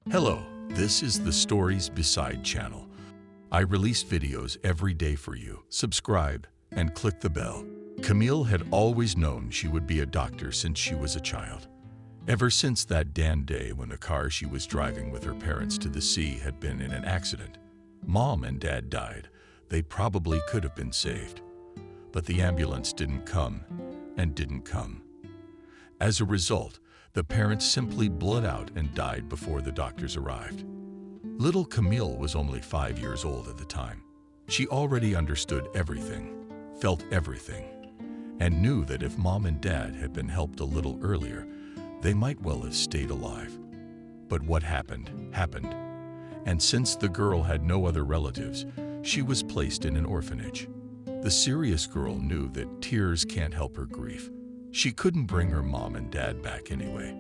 Hello, this is the Stories Beside channel. I release videos every day for you. Subscribe and click the bell. Camille had always known she would be a doctor since she was a child. Ever since that damn day when the car she was driving with her parents to the sea had been in an accident. Mom and Dad died. They probably could have been saved. But the ambulance didn't come and didn't come. As a result, the parents simply bled out and died before the doctors arrived. Little Camille was only 5 years old at the time. She already understood everything, felt everything, and knew that if Mom and Dad had been helped a little earlier, they might well have stayed alive. But what happened, happened. And since the girl had no other relatives, she was placed in an orphanage. The serious girl knew that tears can't help her grief. She couldn't bring her mom and dad back anyway,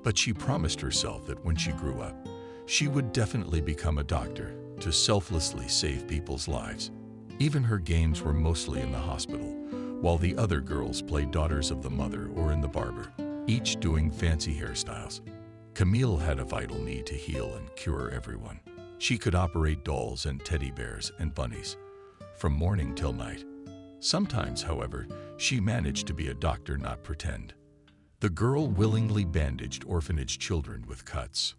but she promised herself that when she grew up, she would definitely become a doctor to selflessly save people's lives. Even her games were mostly in the hospital, while the other girls played daughters of the mother or in the barber, each doing fancy hairstyles. Camille had a vital need to heal and cure everyone. She could operate dolls and teddy bears and bunnies, from morning till night. Sometimes, however, she managed to be a doctor, not pretend. The girl willingly bandaged orphanage children with cuts,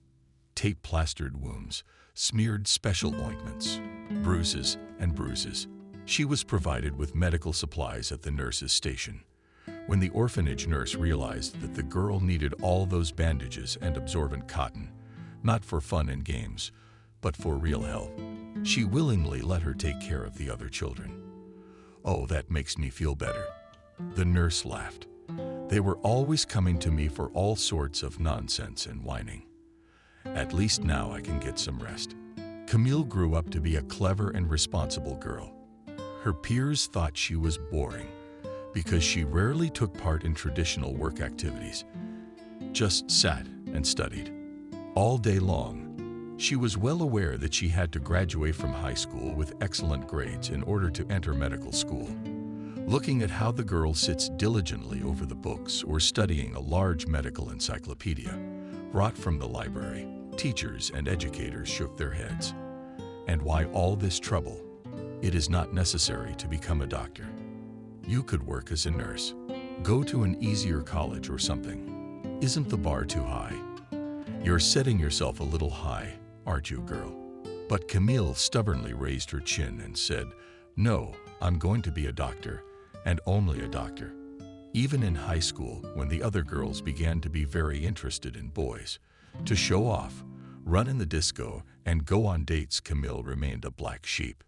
tape-plastered wounds, smeared special ointments, bruises and bruises. She was provided with medical supplies at the nurse's station. When the orphanage nurse realized that the girl needed all those bandages and absorbent cotton, not for fun and games, but for real health, she willingly let her take care of the other children. "Oh, that makes me feel better," the nurse laughed. "They were always coming to me for all sorts of nonsense and whining. At least now I can get some rest." Camille grew up to be a clever and responsible girl. Her peers thought she was boring because she rarely took part in traditional work activities, just sat and studied all day long. She was well aware that she had to graduate from high school with excellent grades in order to enter medical school. Looking at how the girl sits diligently over the books or studying a large medical encyclopedia brought from the library, teachers and educators shook their heads. And why all this trouble? It is not necessary to become a doctor. You could work as a nurse. Go to an easier college or something. Isn't the bar too high? You're setting yourself a little high, aren't you, girl? But Camille stubbornly raised her chin and said, "No, I'm going to be a doctor, and only a doctor." Even in high school, when the other girls began to be very interested in boys, to show off, run in the disco, and go on dates, Camille remained a black sheep.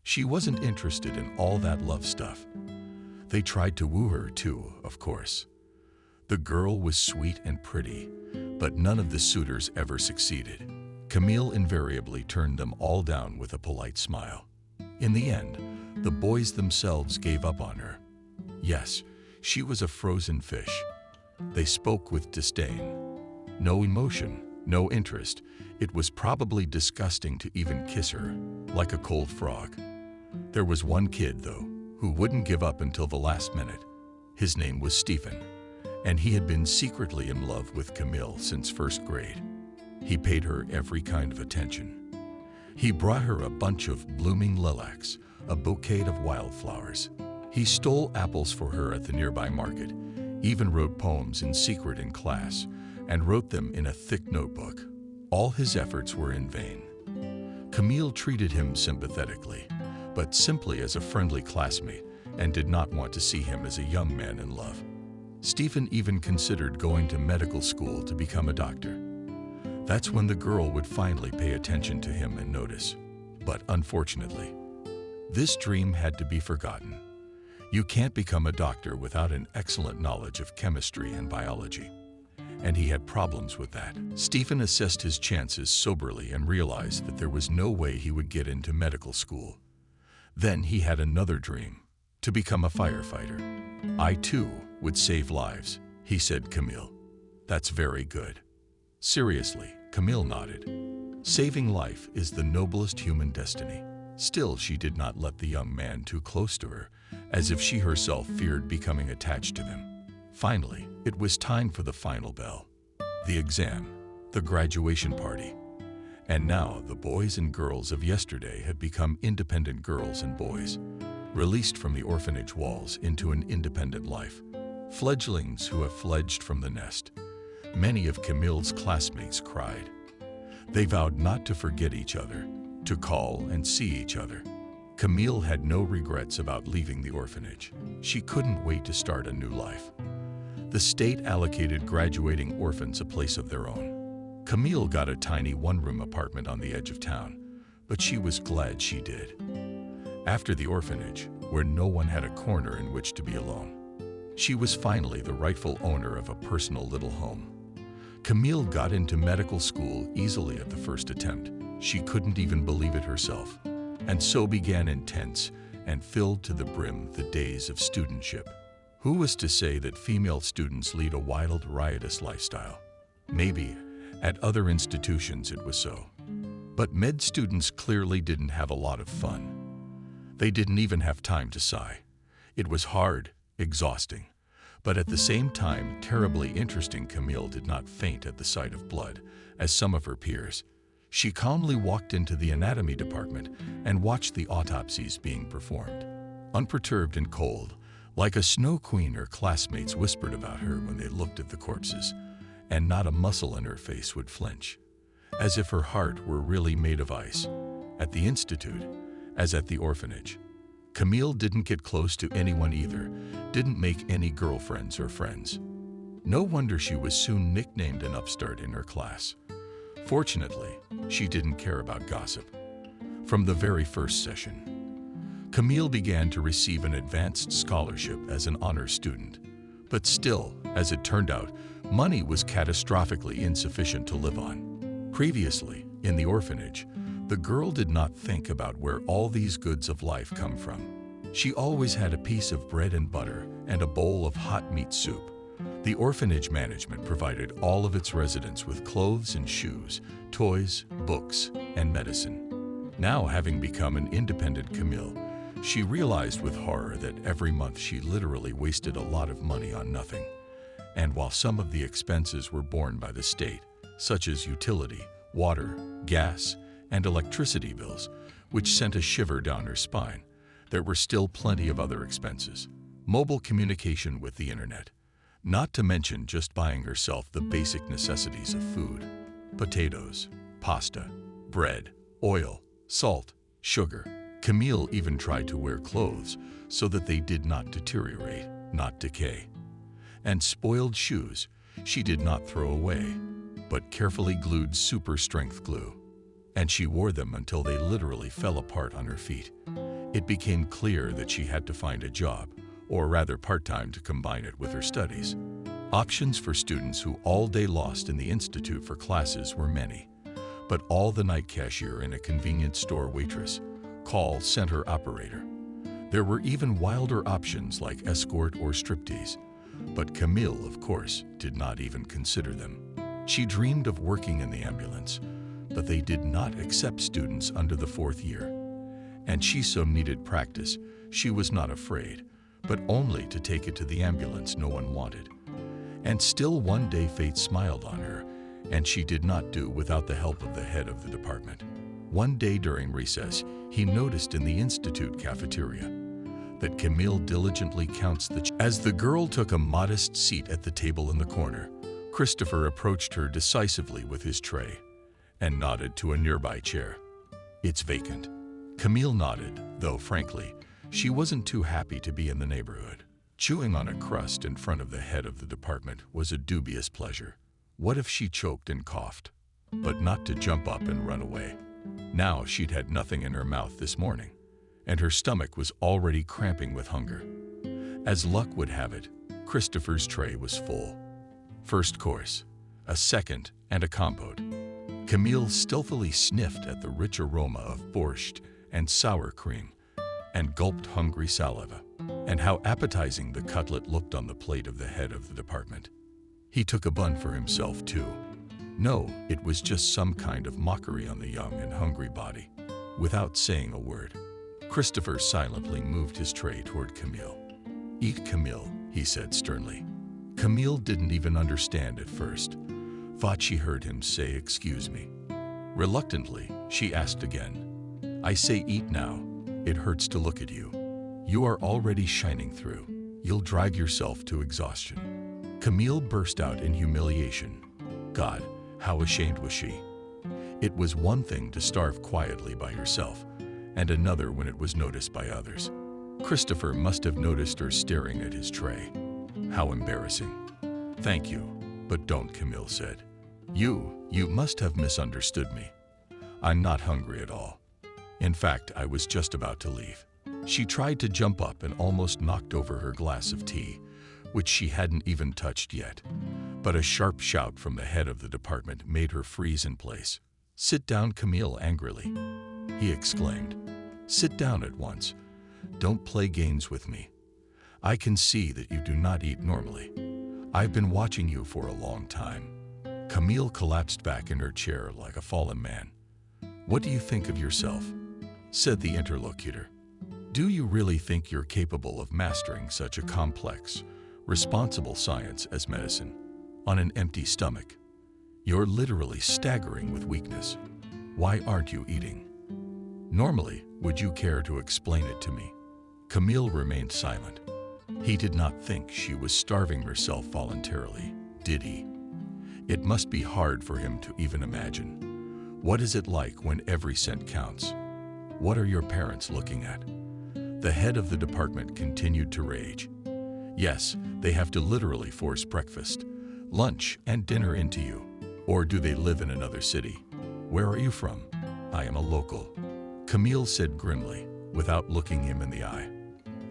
She wasn't interested in all that love stuff. They tried to woo her too, of course. The girl was sweet and pretty, but none of the suitors ever succeeded. Camille invariably turned them all down with a polite smile. In the end, the boys themselves gave up on her. Yes, she was a frozen fish. They spoke with disdain. No emotion, no interest. It was probably disgusting to even kiss her, like a cold frog. There was one kid, though, who wouldn't give up until the last minute. His name was Stephen, and he had been secretly in love with Camille since first grade. He paid her every kind of attention. He brought her a bunch of blooming lilacs, a bouquet of wildflowers. He stole apples for her at the nearby market, even wrote poems in secret in class, and wrote them in a thick notebook. All his efforts were in vain. Camille treated him sympathetically, but simply as a friendly classmate, and did not want to see him as a young man in love. Stephen even considered going to medical school to become a doctor. That's when the girl would finally pay attention to him and notice. But unfortunately, this dream had to be forgotten. You can't become a doctor without an excellent knowledge of chemistry and biology. And he had problems with that. Stephen assessed his chances soberly and realized that there was no way he would get into medical school. Then he had another dream, to become a firefighter. "I too would save lives," he said. "Camille, that's very good." Seriously, Camille nodded. Saving life is the noblest human destiny. Still, she did not let the young man too close to her, as if she herself feared becoming attached to him. Finally, it was time for the final bell. The exam, the graduation party. And now the boys and girls of yesterday had become independent girls and boys, released from the orphanage walls into an independent life. Fledglings who have fledged from the nest. Many of Camille's classmates cried. They vowed not to forget each other, to call and see each other. Camille had no regrets about leaving the orphanage. She couldn't wait to start a new life. The state allocated graduating orphans a place of their own. Camille got a tiny one-room apartment on the edge of town, but she was glad she did. After the orphanage, where no one had a corner in which to be alone, she was finally the rightful owner of a personal little home. Camille got into medical school easily at the first attempt. She couldn't even believe it herself. And so began intense and filled to the brim the days of studentship. Who was to say that female students lead a wild, riotous lifestyle? Maybe at other institutions it was so. But med students clearly didn't have a lot of fun. They didn't even have time to sigh. It was hard, exhausting, but at the same time terribly interesting. Camille did not faint at the sight of blood, as some of her peers. She calmly walked into the anatomy department and watched the autopsies being performed. Unperturbed and cold, like a snow queen, her classmates whispered about her when they looked at the corpses, and not a muscle in her face would flinch, as if her heart were really made of ice. At the institute, as at the orphanage, Camille didn't get close to anyone either, didn't make any girlfriends or friends. No wonder she was soon nicknamed an upstart in her class. Fortunately, she didn't care about gossip. From the very first session, Camille began to receive an advanced scholarship as an honor student. But still, as it turned out, money was catastrophically insufficient to live on. Previously, in the orphanage, the girl did not think about where all these goods of life come from. She always had a piece of bread and butter and a bowl of hot meat soup. The orphanage management provided all of its residents with clothes and shoes, toys, books, and medicine. Now, having become an independent Camille, she realized with horror that every month she literally wasted a lot of money on nothing. And while some of the expenses were borne by the state, such as utility, water, gas, and electricity bills, which sent a shiver down her spine, there were still plenty of other expenses. Mobile communication with the internet, not to mention just buying herself the basic necessities of food: potatoes, pasta, bread, oil, salt, sugar. Camille even tried to wear clothes so that they did not deteriorate, not decay. And spoiled shoes she did not throw away, but carefully glued super-strength glue. And she wore them until they literally fell apart on her feet. It became clear that she had to find a job, or rather part-time, to combine it with her studies. Options for students who all day lost in the institute for classes were many, but all the night cashier and a convenience store waitress, call center operator. There were even wilder options like escort or striptease, but Camille, of course, did not even consider them. She dreamed of working in the ambulance, but they did not accept students under the 4th year. And she so needed practice, she was not afraid, but only to take it to the ambulance no one wanted. And still one day fate smiled on her, and she did not do without the help of the head of the department. One day during recess, he noticed in the institute cafeteria that Camille diligently counts As the girl took a modest seat at the table in the corner, Christopher approached her decisively with his tray and nodded to a nearby chair. "It's vacant." Camille nodded, though frankly, she wasn't too happy to be in the neighborhood. Chewing on a crust in front of the head of the department was a dubious pleasure. What if she choked and coughed? But not to jump up and run away. Now she'd had nothing in her mouth this morning, and her stomach was already cramping with hunger. As luck would have it, Christopher's tray was full. First course, a second, and a compote. Camille stealthily sniffed at the rich aroma of borscht and sour cream, and gulped hungry saliva. And how appetizing the cutlet looked on the plate of the head of the department. He took a bun for himself, too. No, it was just some kind of mockery on the young and hungry body. Without saying a word, Christopher silently moved his tray toward Camille. "Eat, Camille," he said sternly. Camille didn't even understand at first. Thought she heard him say, "Excuse me." Reluctantly, she asked again. I say eat now. It hurts to look at you. You are already shining through. You'll drag yourself to exhaustion. Camille burst out in humiliation. God, how ashamed was she? It was one thing to starve quietly by herself, and another when it was noticed by others. Christopher must have noticed her staring at his tray. How embarrassing. Thank you, but don't, Camille said. You must have misunderstood me. I'm not hungry at all. In fact, I was just about to leave. She tried to jump up and almost knocked over her glass of tea, which she hadn't even touched yet. But a sharp shout from the head of the department made her freeze in place. Sit down, Camille angrily. He exclaimed. Sit down at once. Don't play games with me. I can see that you do not eat normally. I've been watching you for a long time. Camille collapsed back in her chair like a fallen man. What do you think of yourself? Said the interlocutor. Do you really think you're capable of mastering such a complex, responsible science as medicine on an empty stomach? You're literally staggering with weakness. Why aren't you eating? Normally, would you care to explain it to me? Camille remained silent. He did not think she was starving herself voluntarily, did he? It must be hard for him to even imagine. What is it like when every cent counts? What are your parents looking at? The head of the department continued to rage. Yes, they have to literally force breakfast, lunch, and dinner into you. Or do they live in another city? Where are you from? I am a local. Camille said grimly, without looking him in the eye.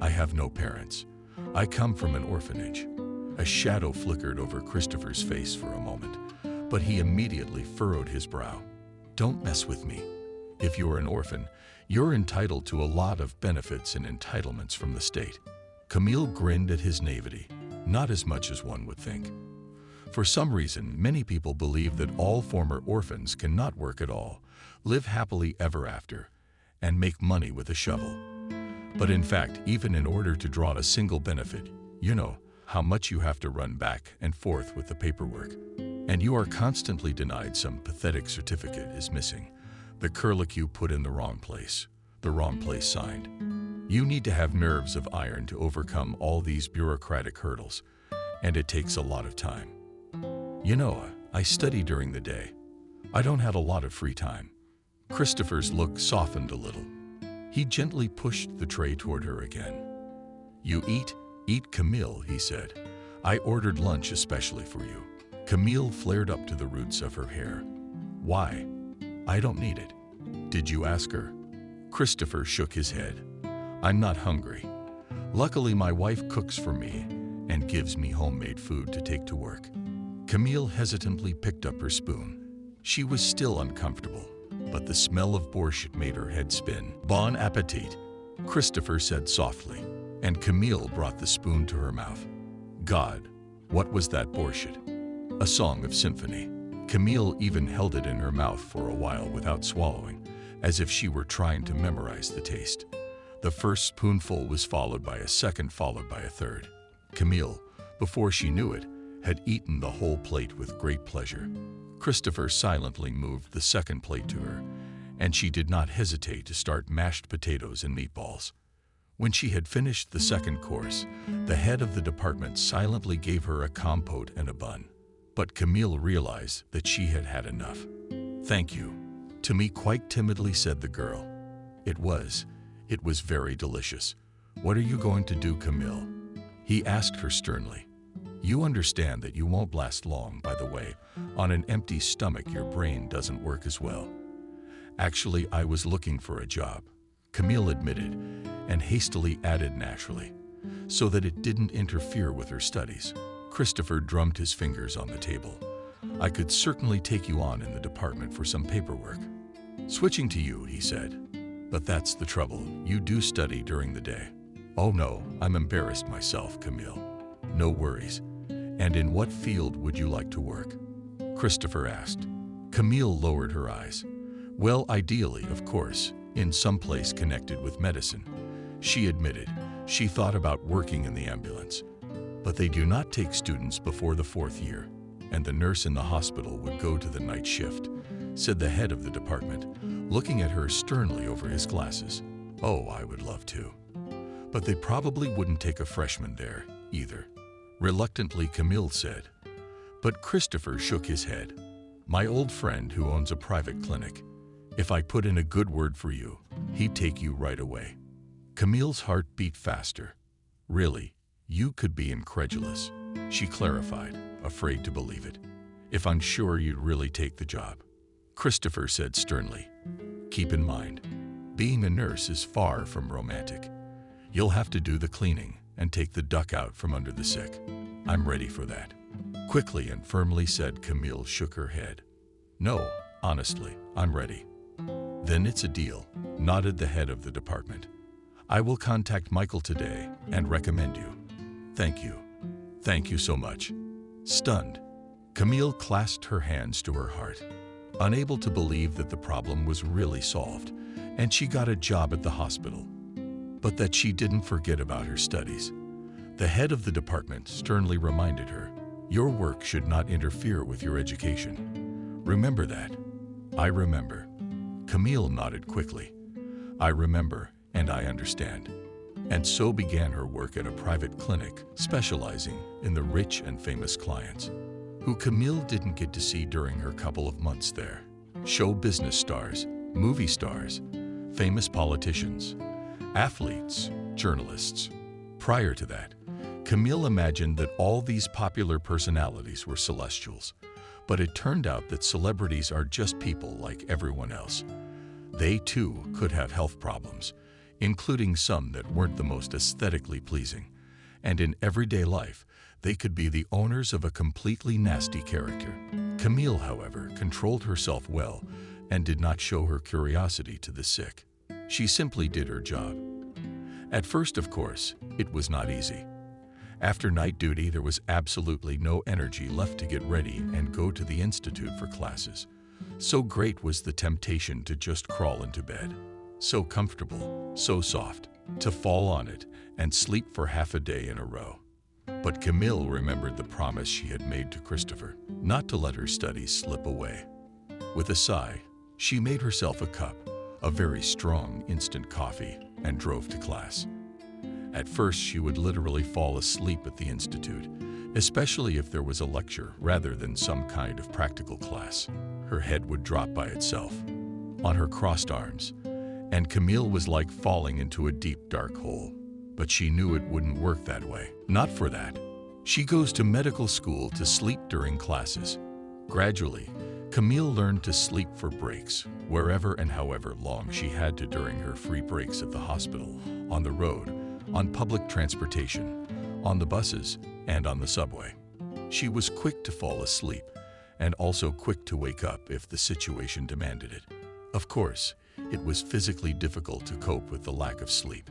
I have no parents. I come from an orphanage. A shadow flickered over Christopher's face for a moment, but he immediately furrowed his brow. Don't mess with me. If you're an orphan, you're entitled to a lot of benefits and entitlements from the state. Camille grinned at his naivety, not as much as one would think. For some reason, many people believe that all former orphans cannot work at all, live happily ever after, and make money with a shovel. But in fact, even in order to draw a single benefit, you know how much you have to run back and forth with the paperwork. And you are constantly denied some pathetic certificate is missing. The curlicue put in the wrong place signed. You need to have nerves of iron to overcome all these bureaucratic hurdles, and it takes a lot of time. You know, I study during the day. I don't have a lot of free time. Christopher's look softened a little. He gently pushed the tray toward her again. You eat, Camille, he said. I ordered lunch especially for you. Camille flared up to the roots of her hair. Why? I don't need it. Did you ask her? Christopher shook his head. I'm not hungry. Luckily, my wife cooks for me and gives me homemade food to take to work. Camille hesitantly picked up her spoon. She was still uncomfortable, but the smell of borscht made her head spin. Bon appetit, Christopher said softly, and Camille brought the spoon to her mouth. God, what was that borscht? A song of symphony. Camille even held it in her mouth for a while without swallowing, as if she were trying to memorize the taste. The first spoonful was followed by a second, followed by a third. Camille, before she knew it, had eaten the whole plate with great pleasure. Christopher silently moved the second plate to her, and she did not hesitate to start mashed potatoes and meatballs. When she had finished the second course, the head of the department silently gave her a compote and a bun. But Camille realized that she had had enough. Thank you. To me, quite timidly said the girl. It was very delicious. What are you going to do, Camille? He asked her sternly. You understand that you won't last long, by the way. On an empty stomach, your brain doesn't work as well. Actually, I was looking for a job, Camille admitted, and hastily added naturally, so that it didn't interfere with her studies. Christopher drummed his fingers on the table. I could certainly take you on in the department for some paperwork. Switching to you, he said. But that's the trouble. You do study during the day. Oh no, I'm embarrassed myself, Camille. No worries. And in what field would you like to work? Christopher asked. Camille lowered her eyes. Well, ideally, of course, in some place connected with medicine. She admitted she thought about working in the ambulance. But they do not take students before the 4th year, and the nurse in the hospital would go to the night shift, said the head of the department, looking at her sternly over his glasses. "Oh, I would love to. But they probably wouldn't take a freshman there, either." Reluctantly, Camille said. But Christopher shook his head. "My old friend who owns a private clinic. If I put in a good word for you, he'd take you right away." Camille's heart beat faster. "Really, you could be incredulous," she clarified, afraid to believe it. "If I'm sure you'd really take the job." Christopher said sternly, "Keep in mind, being a nurse is far from romantic. You'll have to do the cleaning and take the duck out from under the sick. I'm ready for that." Quickly and firmly said. Camille shook her head. "No, honestly, I'm ready." "Then it's a deal," nodded the head of the department. "I will contact Michael today and recommend you." "Thank you. Thank you so much." Stunned, Camille clasped her hands to her heart, unable to believe that the problem was really solved, and she got a job at the hospital. But that she didn't forget about her studies. The head of the department sternly reminded her, "Your work should not interfere with your education. Remember that." "I remember." Camille nodded quickly. "I remember, and I understand." And so began her work at a private clinic specializing in the rich and famous clients, who Camille didn't get to see during her couple of months there. Show business stars, movie stars, famous politicians, athletes, journalists. Prior to that, Camille imagined that all these popular personalities were celestials, but it turned out that celebrities are just people like everyone else. They too could have health problems, including some that weren't the most aesthetically pleasing, and in everyday life, they could be the owners of a completely nasty character. Camille, however, controlled herself well and did not show her curiosity to the sick. She simply did her job. At first, of course, it was not easy. After night duty, there was absolutely no energy left to get ready and go to the institute for classes. So great was the temptation to just crawl into bed. So comfortable, so soft, to fall on it and sleep for half a day in a row. But Camille remembered the promise she had made to Christopher, not to let her studies slip away. With a sigh, she made herself a cup, a very strong instant coffee, and drove to class. At first, she would literally fall asleep at the institute, especially if there was a lecture rather than some kind of practical class. Her head would drop by itself, on her crossed arms, and Camille was like falling into a deep, dark hole. But she knew it wouldn't work that way. Not for that. She goes to medical school to sleep during classes. Gradually, Camille learned to sleep for breaks, wherever and however long she had to during her free breaks at the hospital, on the road, on public transportation, on the buses, and on the subway. She was quick to fall asleep, and also quick to wake up if the situation demanded it. Of course, it was physically difficult to cope with the lack of sleep,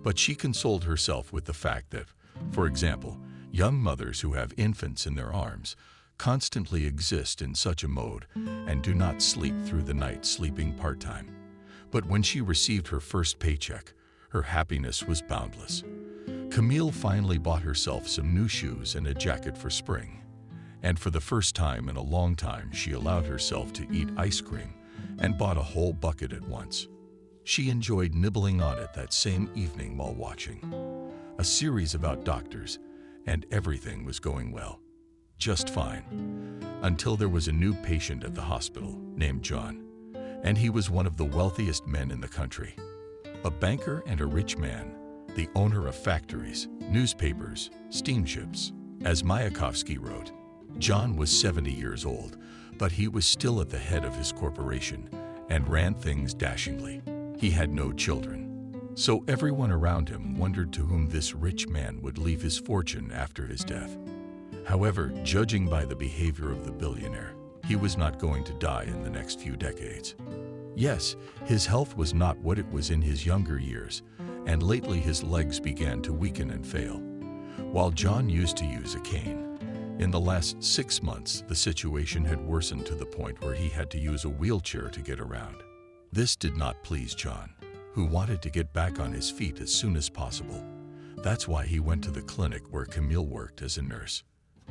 but she consoled herself with the fact that, for example, young mothers who have infants in their arms constantly exist in such a mode and do not sleep through the night, sleeping part-time. But when she received her first paycheck, her happiness was boundless. Camille finally bought herself some new shoes and a jacket for spring. And for the first time in a long time, she allowed herself to eat ice cream and bought a whole bucket at once. She enjoyed nibbling on it that same evening while watching a series about doctors, and everything was going well. Just fine. Until there was a new patient at the hospital named John, and he was one of the wealthiest men in the country. A banker and a rich man, the owner of factories, newspapers, steamships. As Mayakovsky wrote, John was 70 years old, but he was still at the head of his corporation and ran things dashingly. He had no children, so everyone around him wondered to whom this rich man would leave his fortune after his death. However, judging by the behavior of the billionaire, he was not going to die in the next few decades. Yes, his health was not what it was in his younger years, and lately his legs began to weaken and fail. While John used to use a cane, in the last 6 months, the situation had worsened to the point where he had to use a wheelchair to get around. This did not please John, who wanted to get back on his feet as soon as possible. That's why he went to the clinic where Camille worked as a nurse.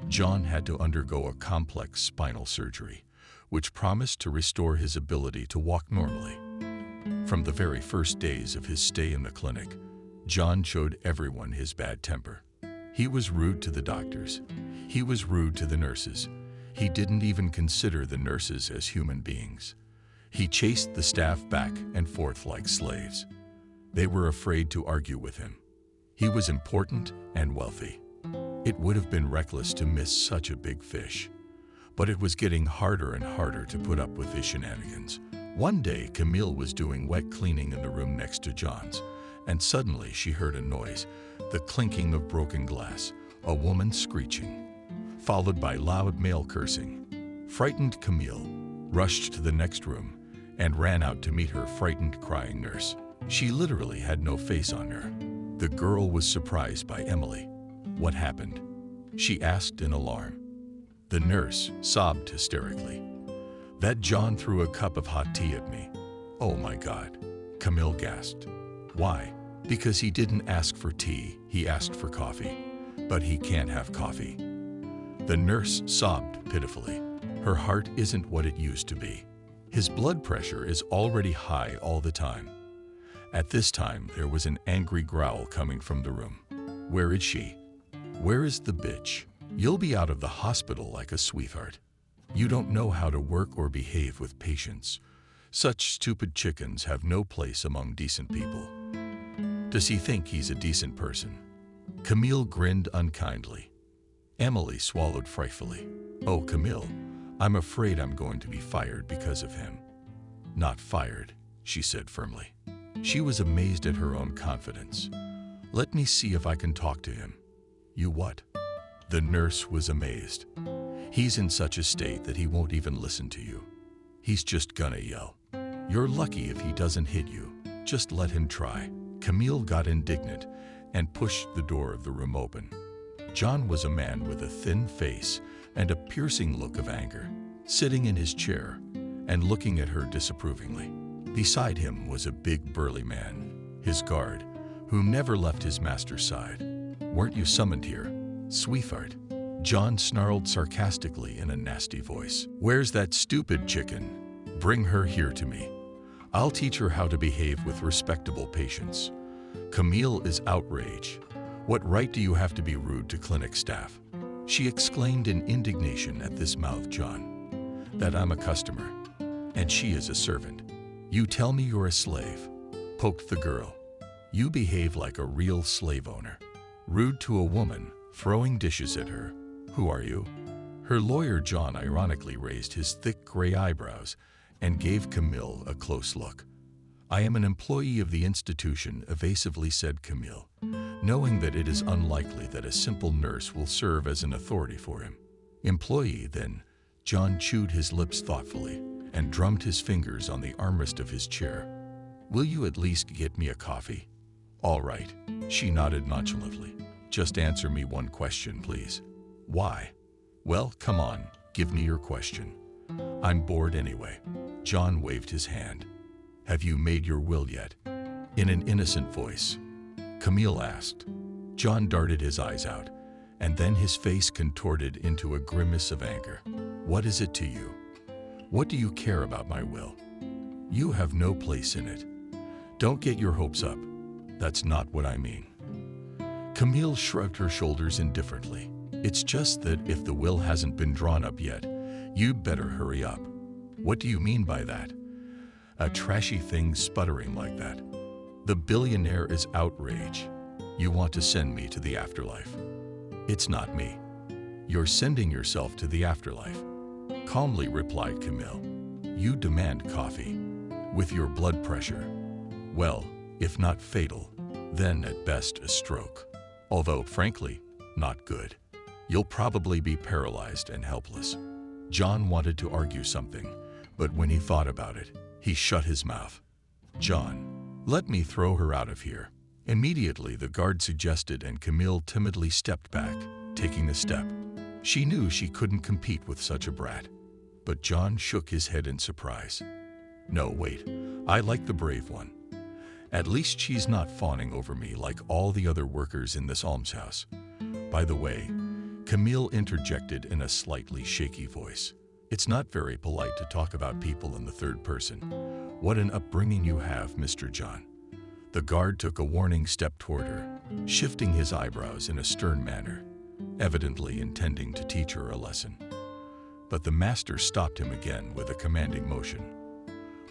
John had to undergo a complex spinal surgery, which promised to restore his ability to walk normally. From the very first days of his stay in the clinic, John showed everyone his bad temper. He was rude to the doctors. He was rude to the nurses. He didn't even consider the nurses as human beings. He chased the staff back and forth like slaves. They were afraid to argue with him. He was important and wealthy. It would have been reckless to miss such a big fish. But it was getting harder and harder to put up with his shenanigans. One day, Camille was doing wet cleaning in the room next to John's, and suddenly she heard a noise, the clinking of broken glass, a woman screeching, followed by loud male cursing. Frightened Camille rushed to the next room and ran out to meet her frightened, crying nurse. She literally had no face on her. The girl was surprised by Emily. What happened? She asked in alarm. The nurse sobbed hysterically. That John threw a cup of hot tea at me. Oh my God, Camille gasped. Why? Because he didn't ask for tea, he asked for coffee. But he can't have coffee. The nurse sobbed pitifully. Her heart isn't what it used to be. His blood pressure is already high all the time. At this time, there was an angry growl coming from the room. Where is she? Where is the bitch? You'll be out of the hospital like a sweetheart. You don't know how to work or behave with patients. Such stupid chickens have no place among decent people. Does he think he's a decent person? Camille grinned unkindly. Emily swallowed frightfully. Oh, Camille, I'm afraid I'm going to be fired because of him. Not fired, she said firmly. She was amazed at her own confidence. Let me see if I can talk to him. You what? The nurse was amazed. He's in such a state that he won't even listen to you. He's just gonna yell. You're lucky if he doesn't hit you. Just let him try. Camille got indignant and pushed the door of the room open. John was a man with a thin face and a piercing look of anger, sitting in his chair and looking at her disapprovingly. Beside him was a big burly man, his guard, who never left his master's side. Weren't you summoned here, sweetheart? John snarled sarcastically in a nasty voice. Where's that stupid chicken? Bring her here to me. I'll teach her how to behave with respectable patients. Camille is outraged. What right do you have to be rude to clinic staff? She exclaimed in indignation at this mouth, John. That I'm a customer, and she is a servant. You tell me you're a slave, poked the girl. You behave like a real slave owner. Rude to a woman, throwing dishes at her. Who are you? Her lawyer, John, ironically raised his thick gray eyebrows and gave Camille a close look. I am an employee of the institution, evasively said Camille, knowing that it is unlikely that a simple nurse will serve as an authority for him. Employee, then. John chewed his lips thoughtfully and drummed his fingers on the armrest of his chair. Will you at least get me a coffee? All right, she nodded nonchalantly. Just answer me one question, please. Why? Well, come on, give me your question. I'm bored anyway. John waved his hand. Have you made your will yet? In an innocent voice, Camille asked. John darted his eyes out, and then his face contorted into a grimace of anger. What is it to you? What do you care about my will? You have no place in it. Don't get your hopes up. That's not what I mean. Camille shrugged her shoulders indifferently. It's just that if the will hasn't been drawn up yet, you'd better hurry up. What do you mean by that? A trashy thing sputtering like that. The billionaire is outraged. You want to send me to the afterlife. It's not me. You're sending yourself to the afterlife. Calmly replied Camille. You demand coffee. With your blood pressure. Well, if not fatal, then at best a stroke. Although, frankly, not good. You'll probably be paralyzed and helpless. John wanted to argue something, but when he thought about it, he shut his mouth. John, let me throw her out of here. Immediately, the guard suggested, and Camille timidly stepped back, taking a step. She knew she couldn't compete with such a brat. But John shook his head in surprise. No, wait, I like the brave one. At least she's not fawning over me like all the other workers in this almshouse. By the way, Camille interjected in a slightly shaky voice. It's not very polite to talk about people in the third person. What an upbringing you have, Mr. John. The guard took a warning step toward her, shifting his eyebrows in a stern manner, evidently intending to teach her a lesson. But the master stopped him again with a commanding motion.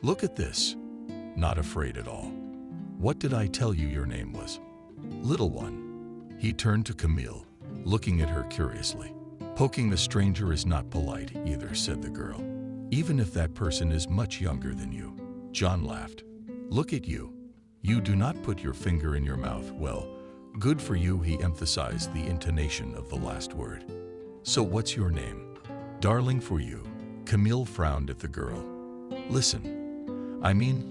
Look at this. Not afraid at all. What did I tell you your name was? Little one. He turned to Camille, looking at her curiously. Poking the stranger is not polite either, said the girl. Even if that person is much younger than you. John laughed. Look at you. You do not put your finger in your mouth. Well, good for you, he emphasized the intonation of the last word. So what's your name? Darling for you. Camille frowned at the girl. Listen.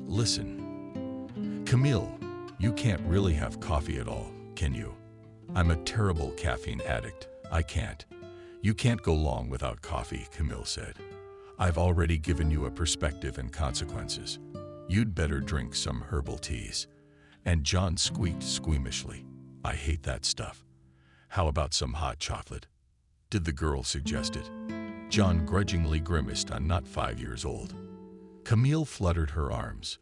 Listen. Camille, you can't really have coffee at all, can you? I'm a terrible caffeine addict. I can't. You can't go long without coffee, Camille said. I've already given you a perspective and consequences. You'd better drink some herbal teas. And John squeaked squeamishly. I hate that stuff. How about some hot chocolate? Did the girl suggest it? John grudgingly grimaced. I'm not 5 years old. Camille fluttered her arms.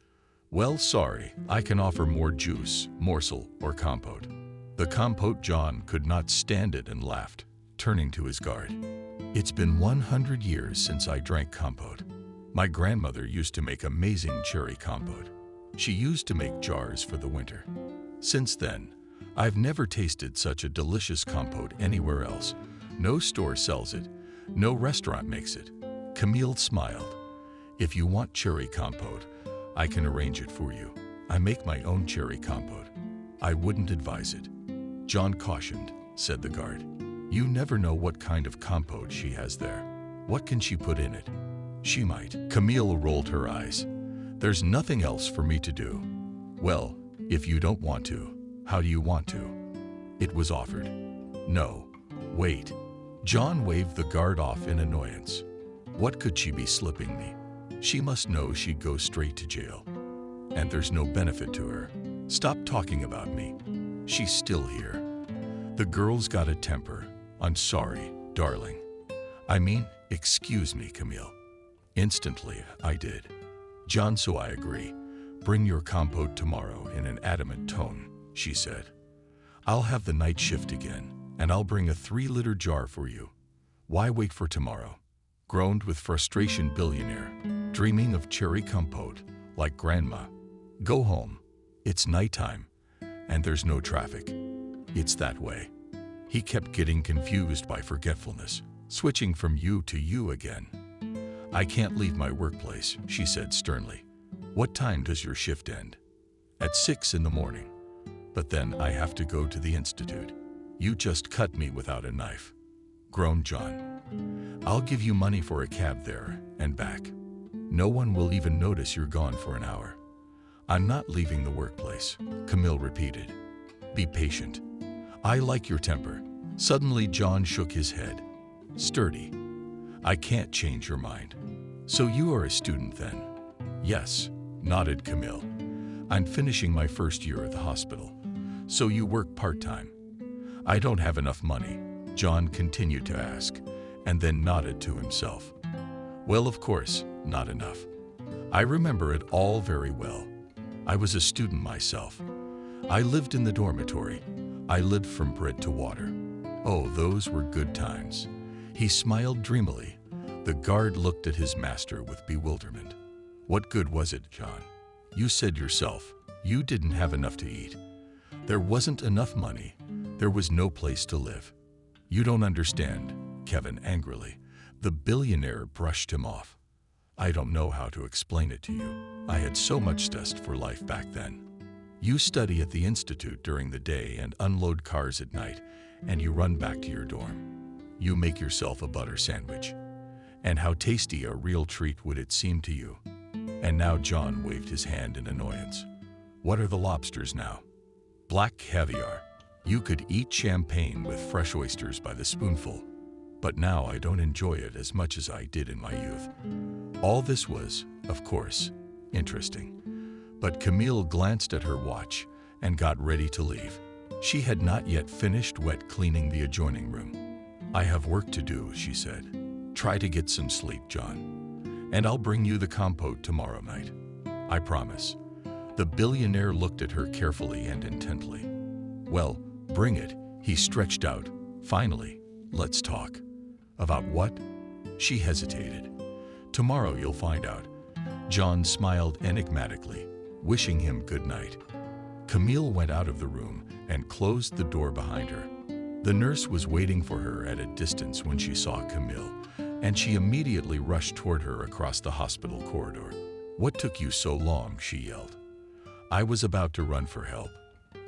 Well, sorry, I can offer more juice, morsel, or compote. The compote. John could not stand it and laughed, turning to his guard. It's been 100 years since I drank compote. My grandmother used to make amazing cherry compote. She used to make jars for the winter. Since then, I've never tasted such a delicious compote anywhere else. No store sells it. No restaurant makes it. Camille smiled. If you want cherry compote, I can arrange it for you. I make my own cherry compote. I wouldn't advise it. John cautioned, said the guard. You never know what kind of compote she has there. What can she put in it? She might. Camille rolled her eyes. There's nothing else for me to do. Well, if you don't want to, how do you want to? It was offered. No. Wait. John waved the guard off in annoyance. What could she be slipping me? She must know she'd go straight to jail. And there's no benefit to her. Stop talking about me. She's still here. The girl's got a temper. I'm sorry, darling. Excuse me, Camille. Instantly, I did. John, so I agree. Bring your compote tomorrow in an adamant tone, she said. I'll have the night shift again, and I'll bring a 3-liter jar for you. Why wait for tomorrow? Groaned with frustration Billionaire, dreaming of cherry compote, like grandma. Go home. It's nighttime, and there's no traffic. It's that way. He kept getting confused by forgetfulness, switching from you to you again. I can't leave my workplace, she said sternly. What time does your shift end? At 6 in the morning. But then I have to go to the institute. You just cut me without a knife. Groaned John. I'll give you money for a cab there and back. No one will even notice you're gone for an hour. I'm not leaving the workplace, Camille repeated. Be patient. I like your temper. Suddenly John shook his head. Sturdy. I can't change your mind. So you are a student then? Yes, nodded Camille. I'm finishing my first year at the hospital. So you work part-time? I don't have enough money, John continued to ask, and then nodded to himself. Well, of course, not enough. I remember it all very well. I was a student myself. I lived in the dormitory. I lived from bread to water. Oh, those were good times. He smiled dreamily. The guard looked at his master with bewilderment. What good was it, John? You said yourself, you didn't have enough to eat. There wasn't enough money. There was no place to live. You don't understand, Kevin angrily. The billionaire brushed him off. I don't know how to explain it to you. I had so much zest for life back then. You study at the institute during the day and unload cars at night, and you run back to your dorm. You make yourself a butter sandwich. And how tasty a real treat would it seem to you? And now John waved his hand in annoyance. What are the lobsters now? Black caviar. You could eat champagne with fresh oysters by the spoonful. But now I don't enjoy it as much as I did in my youth. All this was, of course, interesting. But Camille glanced at her watch and got ready to leave. She had not yet finished wet cleaning the adjoining room. I have work to do, she said. Try to get some sleep, John, and I'll bring you the compote tomorrow night. I promise." The billionaire looked at her carefully and intently. "Well, bring it," he stretched out. "Finally, let's talk." "About what?" She hesitated. "Tomorrow you'll find out." John smiled enigmatically, wishing him good night. Camille went out of the room and closed the door behind her. The nurse was waiting for her at a distance when she saw Camille, and she immediately rushed toward her across the hospital corridor. "What took you so long?" she yelled. "I was about to run for help.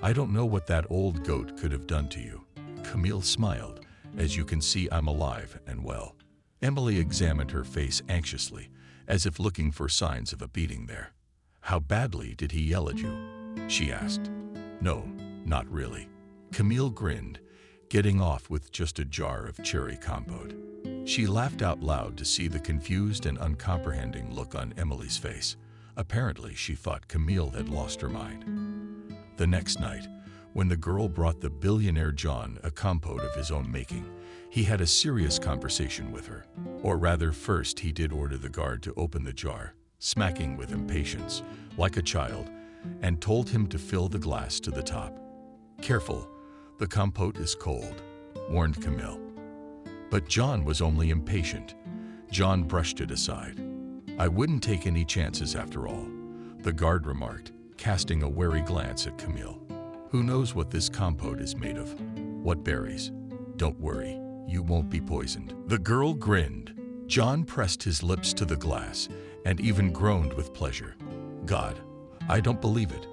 I don't know what that old goat could have done to you." Camille smiled. "As you can see, I'm alive and well." Emily examined her face anxiously, as if looking for signs of a beating there. "How badly did he yell at you?" she asked. "No, not really." Camille grinned, getting off with just a jar of cherry compote. She laughed out loud to see the confused and uncomprehending look on Emily's face. Apparently, she thought Camille had lost her mind. The next night, when the girl brought the billionaire John a compote of his own making, he had a serious conversation with her. Or rather, first he did order the guard to open the jar, smacking with impatience, like a child, and told him to fill the glass to the top. "Careful, the compote is cold," warned Camille. But John was only impatient. John brushed it aside. "I wouldn't take any chances after all," the guard remarked, casting a wary glance at Camille. "Who knows what this compote is made of? What berries? Don't worry, you won't be poisoned." The girl grinned. John pressed his lips to the glass and even groaned with pleasure. "God, I don't believe it.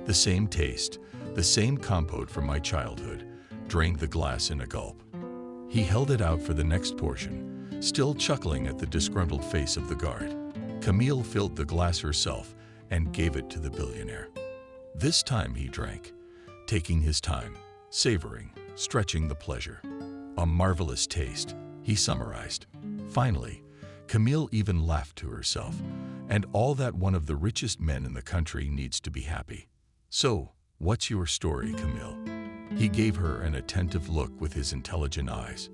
The same taste, the same compote from my childhood," drained the glass in a gulp. He held it out for the next portion, still chuckling at the disgruntled face of the guard. Camille filled the glass herself and gave it to the billionaire. This time he drank, taking his time, savoring, stretching the pleasure. "A marvelous taste," he summarized. Finally, Camille even laughed to herself, and all that one of the richest men in the country needs to be happy. "So, what's your story, Camille?" He gave her an attentive look with his intelligent eyes.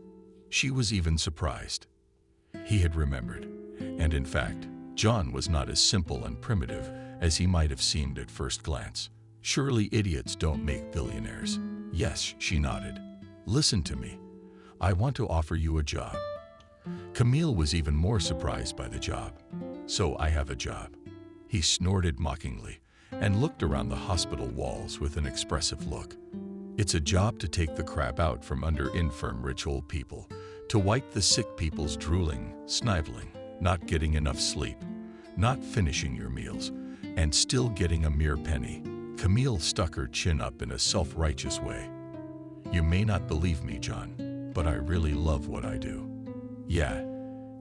She was even surprised. He had remembered, and in fact, John was not as simple and primitive as he might have seemed at first glance. "Surely idiots don't make billionaires." "Yes," she nodded. "Listen to me. I want to offer you a job." Camille was even more surprised by the job. "So I have a job." He snorted mockingly and looked around the hospital walls with an expressive look. "It's a job to take the crap out from under infirm rich old people, to wipe the sick people's drooling, sniveling, not getting enough sleep, not finishing your meals, and still getting a mere penny." Camille stuck her chin up in a self-righteous way. "You may not believe me, John, but I really love what I do. Yeah,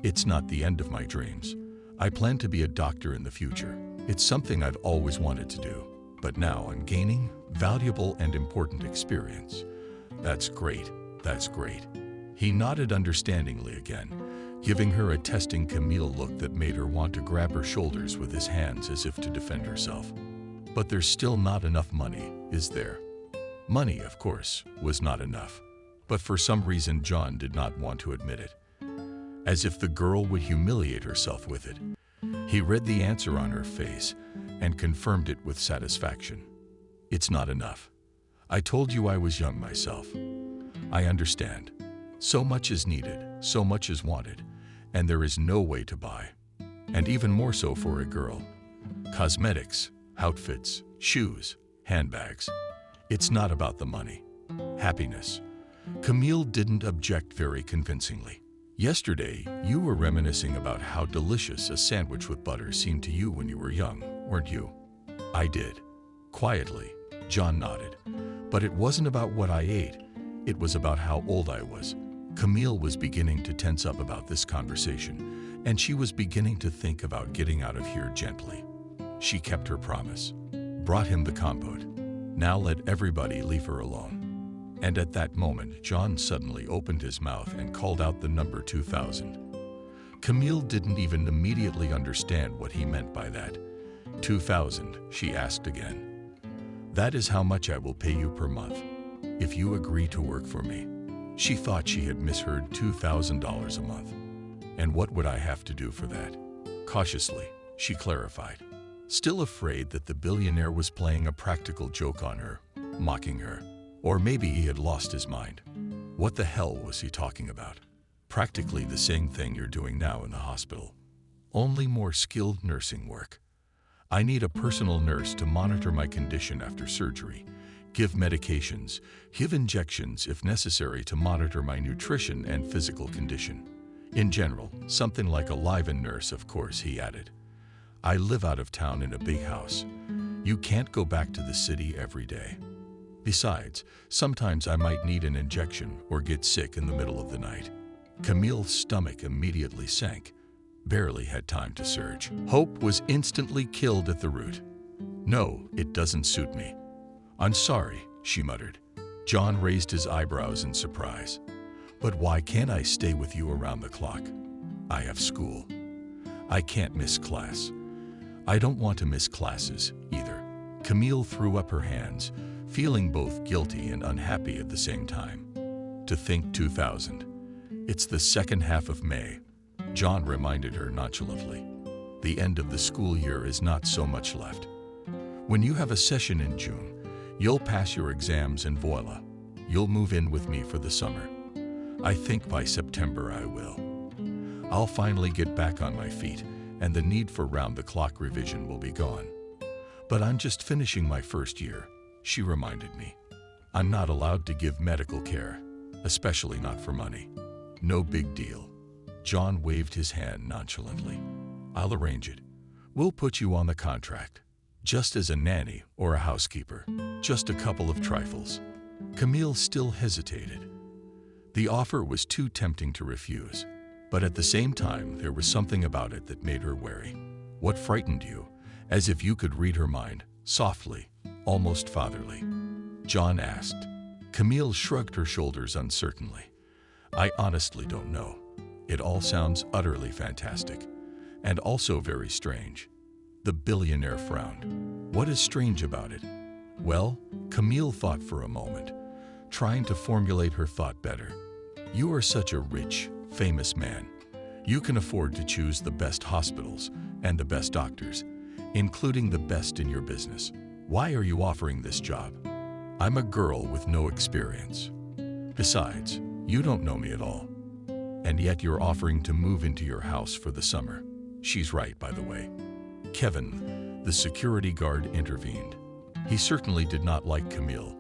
it's not the end of my dreams. I plan to be a doctor in the future. It's something I've always wanted to do. But now I'm gaining valuable and important experience." "That's great, that's great." He nodded understandingly again, giving her a testing Camille look that made her want to grab her shoulders with his hands as if to defend herself. "But there's still not enough money, is there?" Money, of course, was not enough, but for some reason John did not want to admit it. As if the girl would humiliate herself with it. He read the answer on her face and confirmed it with satisfaction. "It's not enough. I told you I was young myself. I understand. So much is needed, so much is wanted, and there is no way to buy. And even more so for a girl. Cosmetics, outfits, shoes, handbags. It's not about the money. Happiness." Camille didn't object very convincingly. "Yesterday, you were reminiscing about how delicious a sandwich with butter seemed to you when you were young, weren't you?" "I did." Quietly, John nodded. "But it wasn't about what I ate. It was about how old I was." Camille was beginning to tense up about this conversation, and she was beginning to think about getting out of here gently. She kept her promise. Brought him the compote. Now let everybody leave her alone. And at that moment, John suddenly opened his mouth and called out the number 2000. Camille didn't even immediately understand what he meant by that. 2,000, she asked again. "That is how much I will pay you per month, if you agree to work for me." She thought she had misheard $2,000 a month. And what would I have to do for that? Cautiously, she clarified, still afraid that the billionaire was playing a practical joke on her, mocking her. Or maybe he had lost his mind. What the hell was he talking about? Practically the same thing you're doing now in the hospital. Only more skilled nursing work. I need a personal nurse to monitor my condition after surgery, give medications, give injections if necessary to monitor my nutrition and physical condition. In general, something like a live-in nurse, of course, he added. I live out of town in a big house. You can't go back to the city every day. Besides, sometimes I might need an injection or get sick in the middle of the night. Camille's stomach immediately sank. Barely had time to surge. Hope was instantly killed at the root. No, it doesn't suit me. I'm sorry, she muttered. John raised his eyebrows in surprise. But why can't I stay with you around the clock? I have school. I can't miss class. I don't want to miss classes either. Camille threw up her hands, feeling both guilty and unhappy at the same time. To think 2000. It's the second half of May. John reminded her nonchalantly. The end of the school year is not so much left. When you have a session in June, you'll pass your exams and voila, you'll move in with me for the summer. I think by September I will. I'll finally get back on my feet and the need for round-the-clock revision will be gone. But I'm just finishing my first year, she reminded me. I'm not allowed to give medical care, especially not for money. No big deal. John waved his hand nonchalantly. I'll arrange it. We'll put you on the contract, just as a nanny or a housekeeper, just a couple of trifles. Camille still hesitated. The offer was too tempting to refuse, but at the same time there was something about it that made her wary. What frightened you? As if you could read her mind, softly, almost fatherly. John asked. Camille shrugged her shoulders uncertainly. I honestly don't know. It all sounds utterly fantastic, and also very strange. The billionaire frowned. What is strange about it? Well, Camille thought for a moment, trying to formulate her thought better. You are such a rich, famous man. You can afford to choose the best hospitals and the best doctors, including the best in your business. Why are you offering this job? I'm a girl with no experience. Besides, you don't know me at all. And yet you're offering to move into your house for the summer. She's right, by the way. Kevin, the security guard, intervened. He certainly did not like Camille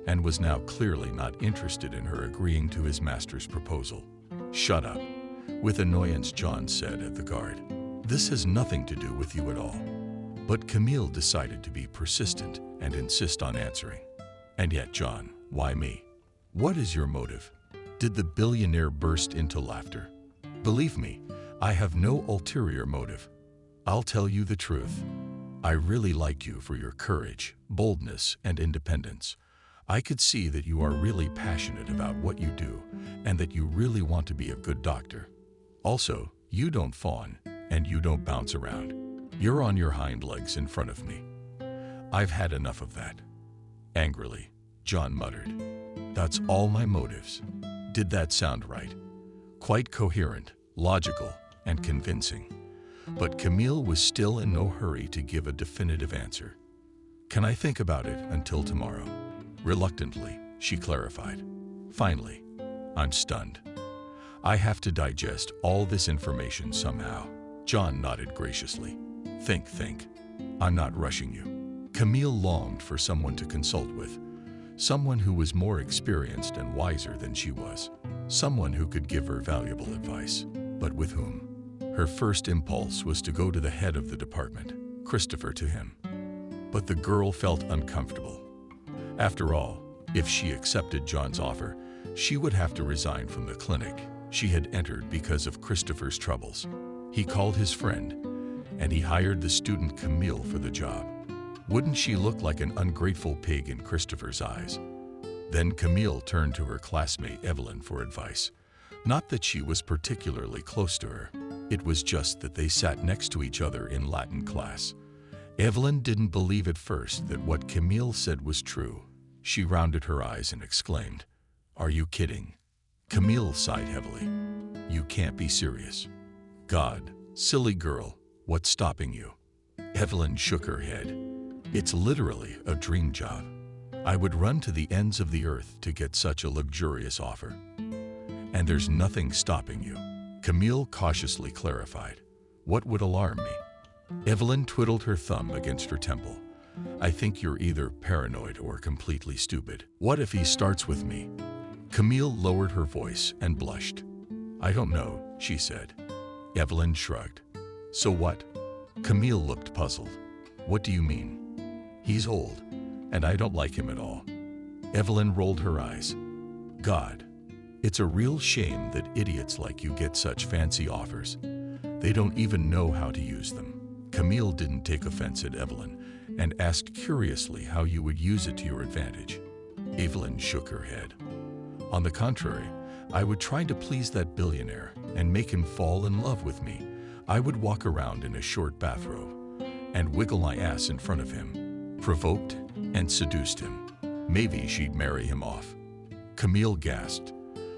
and was now clearly not interested in her agreeing to his master's proposal. Shut up, with annoyance, John said at the guard. This has nothing to do with you at all. But Camille decided to be persistent and insist on answering. And yet, John, why me? What is your motive? Did the billionaire burst into laughter? Believe me, I have no ulterior motive. I'll tell you the truth. I really like you for your courage, boldness, and independence. I could see that you are really passionate about what you do and that you really want to be a good doctor. Also, you don't fawn and you don't bounce around. You're on your hind legs in front of me. I've had enough of that. Angrily, John muttered. That's all my motives. Did that sound right? Quite coherent, logical, and convincing. But Camille was still in no hurry to give a definitive answer. Can I think about it until tomorrow? Reluctantly, she clarified. Finally, I'm stunned. I have to digest all this information somehow. John nodded graciously. Think. I'm not rushing you. Camille longed for someone to consult with. Someone who was more experienced and wiser than she was. Someone who could give her valuable advice. But with whom? Her first impulse was to go to the head of the department, Christopher, to him. But the girl felt uncomfortable. After all, if she accepted John's offer, she would have to resign from the clinic she had entered because of Christopher's troubles. He called his friend, and he hired the student Camille for the job. Wouldn't she look like an ungrateful pig in Christopher's eyes? Then Camille turned to her classmate Evelyn for advice. Not that she was particularly close to her. It was just that they sat next to each other in Latin class. Evelyn didn't believe at first that what Camille said was true. She rounded her eyes and exclaimed, "Are you kidding?" Camille sighed heavily. "You can't be serious." God, silly girl, what's stopping you? Evelyn shook her head. It's literally a dream job. I would run to the ends of the earth to get such a luxurious offer. And there's nothing stopping you, Camille cautiously clarified. What would alarm me? Evelyn twiddled her thumb against her temple. I think you're either paranoid or completely stupid. What if he starts with me? Camille lowered her voice and blushed. I don't know, she said. Evelyn shrugged. So what? Camille looked puzzled. What do you mean? He's old, and I don't like him at all. Evelyn rolled her eyes. God, it's a real shame that idiots like you get such fancy offers. They don't even know how to use them. Camille didn't take offense at Evelyn and asked curiously how you would use it to your advantage. Evelyn shook her head. On the contrary, I would try to please that billionaire and make him fall in love with me. I would walk around in a short bathrobe and wiggle my ass in front of him, provoked and seduced him. Maybe she'd marry him off. Camille gasped,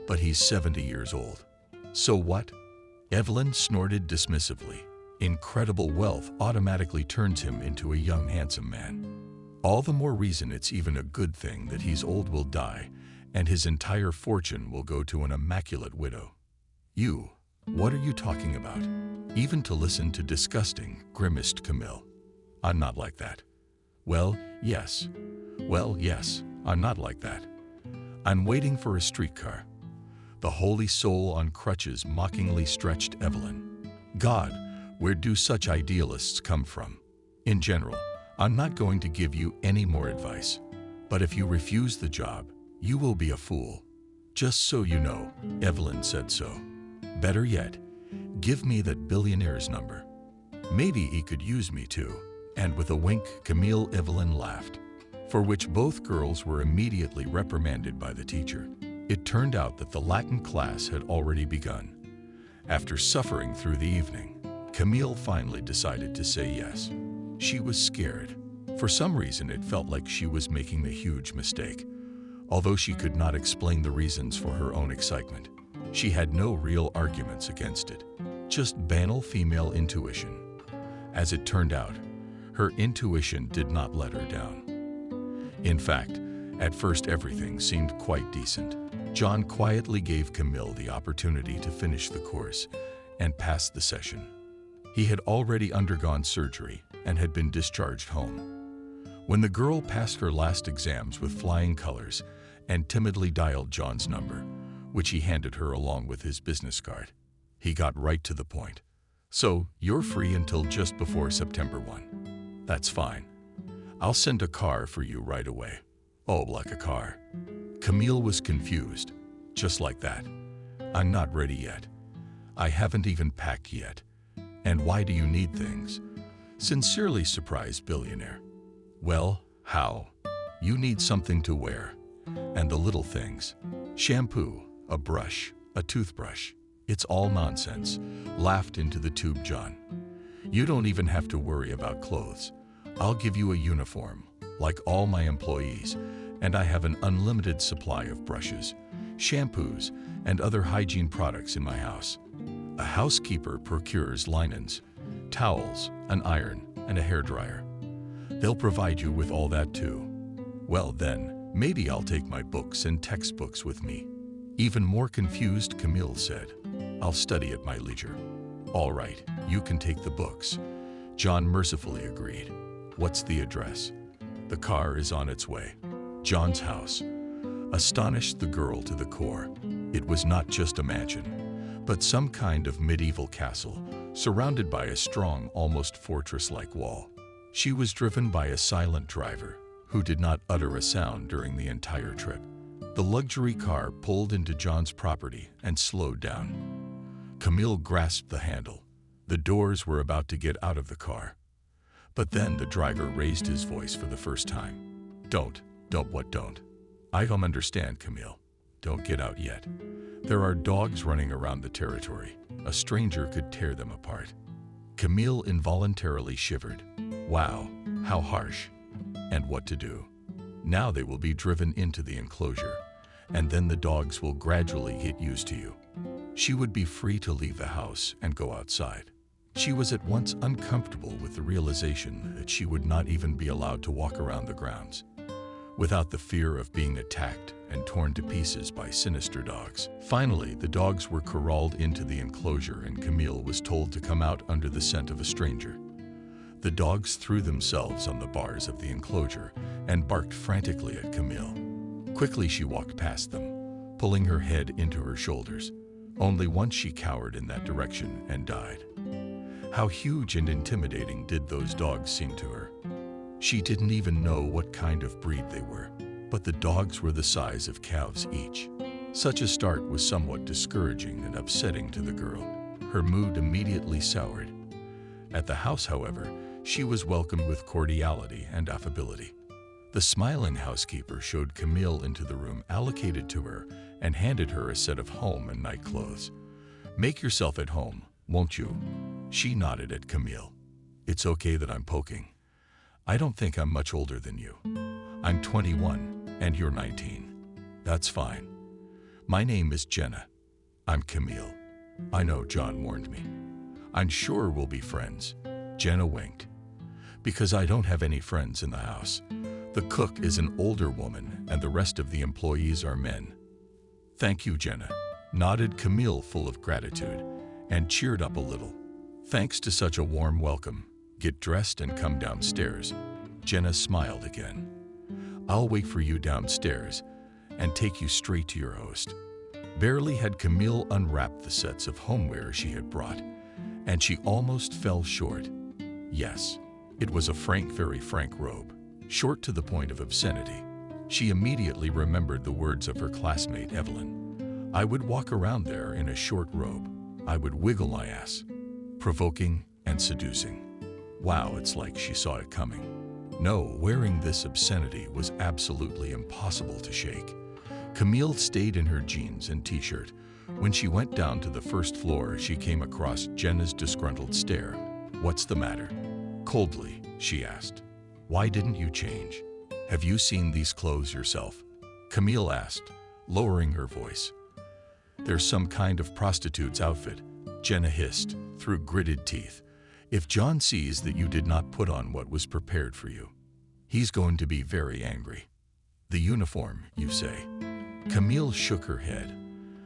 but he's 70 years old. So what? Evelyn snorted dismissively. Incredible wealth automatically turns him into a young, handsome man. All the more reason it's even a good thing that he's old, will die, and his entire fortune will go to an immaculate widow. You, what are you talking about? Even to listen to disgusting, grimaced Camille. I'm not like that. Well, yes, I'm not like that. I'm waiting for a streetcar. The holy soul on crutches mockingly stretched Evelyn. God, where do such idealists come from? In general, I'm not going to give you any more advice. But if you refuse the job, you will be a fool. Just so you know, Evelyn said so. Better yet, give me that billionaire's number. Maybe he could use me too. And with a wink, Evelyn laughed, for which both girls were immediately reprimanded by the teacher. It turned out that the Latin class had already begun. After suffering through the evening, Camille finally decided to say yes. She was scared. For some reason, it felt like she was making a huge mistake. Although she could not explain the reasons for her own excitement, she had no real arguments against it, just banal female intuition. As it turned out, her intuition did not let her down. In fact, at first everything seemed quite decent. John quietly gave Camille the opportunity to finish the course and pass the session. He had already undergone surgery and had been discharged home. When the girl passed her last exams with flying colors and timidly dialed John's number, which he handed her along with his business card, he got right to the point. So, you're free until just before September 1. That's fine. I'll send a car for you right away. Oh, like a car. Camille was confused. Just like that. I'm not ready yet. I haven't even packed yet. And why do you need things? Sincerely surprised Billionaire. Well, how? You need something to wear. And the little things. Shampoo, a brush, a toothbrush. It's all nonsense, laughed into the tube John. You don't even have to worry about clothes. I'll give you a uniform, like all my employees, and I have an unlimited supply of brushes, shampoos, and other hygiene products in my house. A housekeeper procures linens, towels, an iron, and a hairdryer. They'll provide you with all that too. Well then, maybe I'll take my books and textbooks with me. Even more confused, Camille said, I'll study at my leisure. All right, you can take the books. John mercifully agreed. What's the address? The car is on its way. John's house astonished the girl to the core. It was not just a mansion, but some kind of medieval castle, surrounded by a strong, almost fortress-like wall. She was driven by a silent driver, who did not utter a sound during the entire trip. The luxury car pulled into John's property and slowed down. Camille grasped the handle. The doors were about to get out of the car. But then the driver raised his voice for the first time. Don't. I don't understand, Camille. Don't get out yet. There are dogs running around the territory. A stranger could tear them apart. Camille involuntarily shivered. Wow, how harsh. And what to do? Now they will be driven into the enclosure, and then the dogs will gradually get used to you. She would be free to leave the house and go outside. She was at once uncomfortable with the realization that she would not even be allowed to walk around the grounds, without the fear of being attacked and torn to pieces by sinister dogs. Finally, the dogs were corralled into the enclosure and Camille was told to come out under the scent of a stranger. The dogs threw themselves on the bars of the enclosure and barked frantically at Camille. Quickly she walked past them, pulling her head into her shoulders. Only once she cowered in that direction and died. How huge and intimidating did those dogs seem to her. She didn't even know what kind of breed they were, but the dogs were the size of calves each. Such a start was somewhat discouraging and upsetting to the girl. Her mood immediately soured. At the house, however, she was welcomed with cordiality and affability. The smiling housekeeper showed Camille into the room allocated to her and handed her a set of home and night clothes. "Make yourself at home, won't you?" She nodded at Camille. "It's okay that I'm poking. I don't think I'm much older than you. I'm 21 and you're 19. That's fine. My name is Jenna. I'm Camille. I know John warned me. I'm sure we'll be friends." Jenna winked. "Because I don't have any friends in the house. The cook is an older woman and the rest of the employees are men." "Thank you, Jenna," nodded Camille, full of gratitude, and cheered up a little. "Thanks to such a warm welcome. Get dressed and come downstairs." Jenna smiled again. "I'll wait for you downstairs and take you straight to your host." Barely had Camille unwrapped the sets of homeware she had brought, and she almost fell short. Yes, it was a very frank robe, short to the point of obscenity. She immediately remembered the words of her classmate Evelyn. "I would walk around there in a short robe. I would wiggle my ass." Provoking and seducing. Wow, it's like she saw it coming. No, wearing this obscenity was absolutely impossible to shake. Camille stayed in her jeans and t-shirt. When she went down to the first floor, she came across Jenna's disgruntled stare. "What's the matter?" Coldly, she asked. "Why didn't you change? Have you seen these clothes yourself?" Camille asked, lowering her voice. "There's some kind of prostitute's outfit," Jenna hissed through gritted teeth. "If John sees that you did not put on what was prepared for you, he's going to be very angry." "The uniform, you say?" Camille shook her head.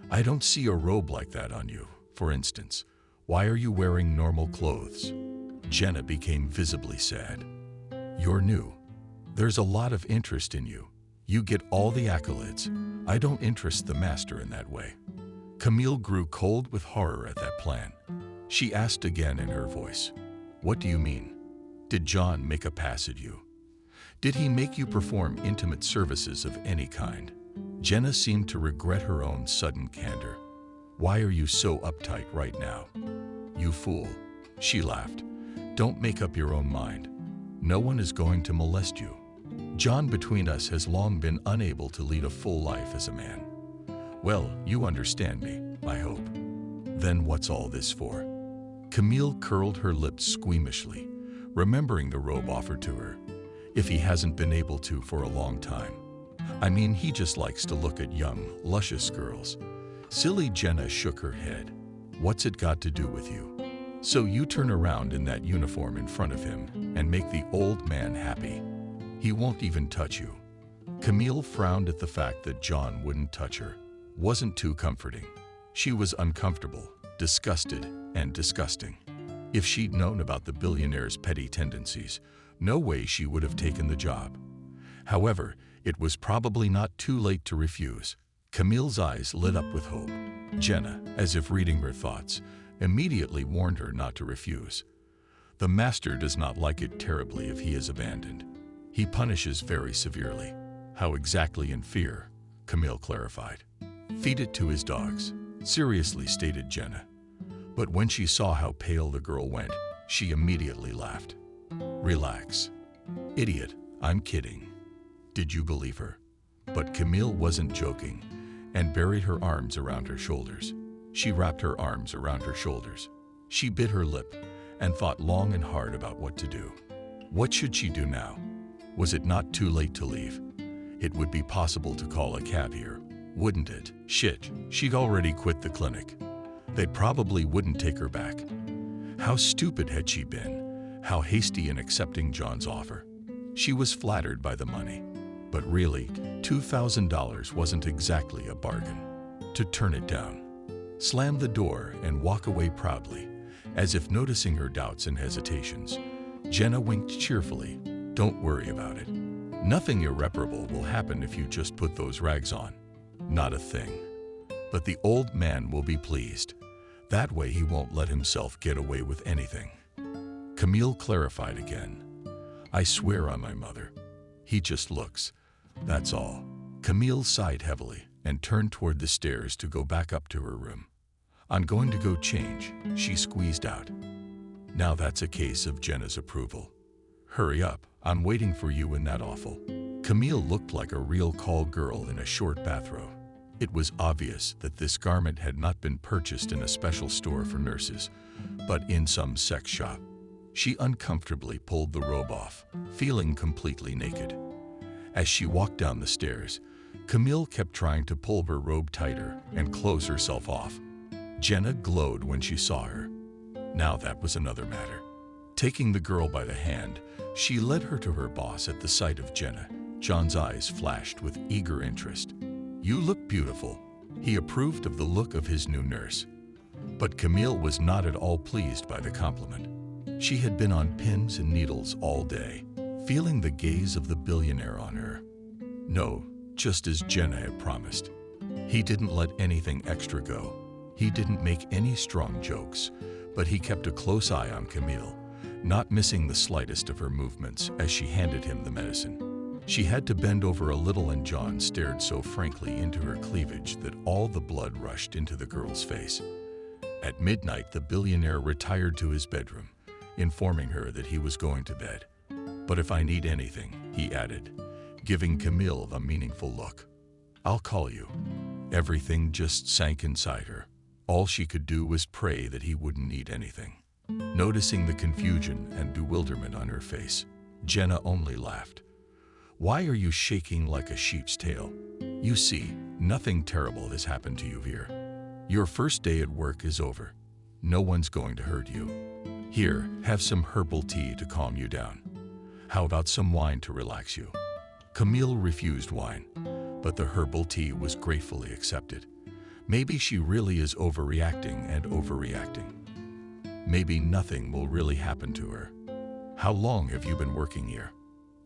"I don't see a robe like that on you, for instance. Why are you wearing normal clothes?" Jenna became visibly sad. "You're new. There's a lot of interest in you. You get all the accolades. I don't interest the master in that way." Camille grew cold with horror at that plan. She asked again in her voice, "What do you mean? Did John make a pass at you? Did he make you perform intimate services of any kind?" Jenna seemed to regret her own sudden candor. "Why are you so uptight right now?" "You fool," she laughed. "Don't make up your own mind. No one is going to molest you. John between us has long been unable to lead a full life as a man. Well, you understand me, I hope. Then what's all this for?" Camille curled her lips squeamishly, remembering the robe offered to her. If he hasn't been able to for a long time. I mean, he just likes to look at young, luscious girls. Silly Jenna shook her head. "What's it got to do with you? So you turn around in that uniform in front of him and make the old man happy. He won't even touch you." Camille frowned at the fact that John wouldn't touch her. Wasn't too comforting. She was uncomfortable, disgusted, and disgusting. If she'd known about the billionaire's petty tendencies, no way she would have taken the job. However, it was probably not too late to refuse. Camille's eyes lit up with hope. Jenna, as if reading her thoughts, immediately warned her not to refuse. "The master does not like it terribly if he is abandoned. He punishes very severely." "How exactly in fear?" Camille clarified. "Feed it to his dogs," seriously stated Jenna. But when she saw how pale the girl went, she immediately laughed. "Relax. Idiot, I'm kidding." Did you believe her? But Camille wasn't joking and buried her arms around her shoulders. She wrapped her arms around her shoulders. She bit her lip and thought long and hard about what to do. What should she do now? Was it not too late to leave? It would be possible to call a cab here, wouldn't it? Shit, she'd already quit the clinic. They probably wouldn't take her back. How stupid had she been? How hasty in accepting John's offer? She was flattered by the money, but really, $2,000 wasn't exactly a bargain. To turn it down, slam the door, and walk away proudly, as if noticing her doubts and hesitations, Jenna winked cheerfully. "Don't worry about it. Nothing irreparable will happen if you just put those rags on. Not a thing. But the old man will be pleased. That way he won't let himself get away with anything." Camille clarified again. "I swear on my mother. He just looks. That's all." Camille sighed heavily and turned toward the stairs to go back up to her room. "I'm going to go change," she squeezed out. Now that's a case of Jenna's approval. "Hurry up, I'm waiting for you in that awful." Camille looked like a real call girl in a short bathrobe. It was obvious that this garment had not been purchased in a special store for nurses, but in some sex shop. She uncomfortably pulled the robe off, feeling completely naked. As she walked down the stairs, Camille kept trying to pull her robe tighter and close herself off. Jenna glowed when she saw her. Now that was another matter. Taking the girl by the hand, she led her to her boss. At the sight of Jenna, John's eyes flashed with eager interest. "You look beautiful." He approved of the look of his new nurse. But Camille was not at all pleased by the compliment. She had been on pins and needles all day, feeling the gaze of the billionaire on her. No, just as Jenna had promised. He didn't let anything extra go. He didn't make any strong jokes, but he kept a close eye on Camille, not missing the slightest of her movements as she handed him the medicine. She had to bend over a little, and John stared so frankly into her cleavage that all the blood rushed into the girl's face. At midnight, the billionaire retired to his bedroom, informing her that he was going to bed. "But if I need anything," he added, giving Camille a meaningful look, "I'll call you." Everything just sank inside her. All she could do was pray that he wouldn't need anything. Noticing the confusion and bewilderment on her face, Jenna only laughed. "Why are you shaking like a sheep's tail? You see, nothing terrible has happened to you here. Your first day at work is over. No one's going to hurt you. Here, have some herbal tea to calm you down. How about some wine to relax you?" Camille refused wine, but the herbal tea was gratefully accepted. Maybe she really is overreacting and overreacting. Maybe nothing will really happen to her. "How long have you been working here?"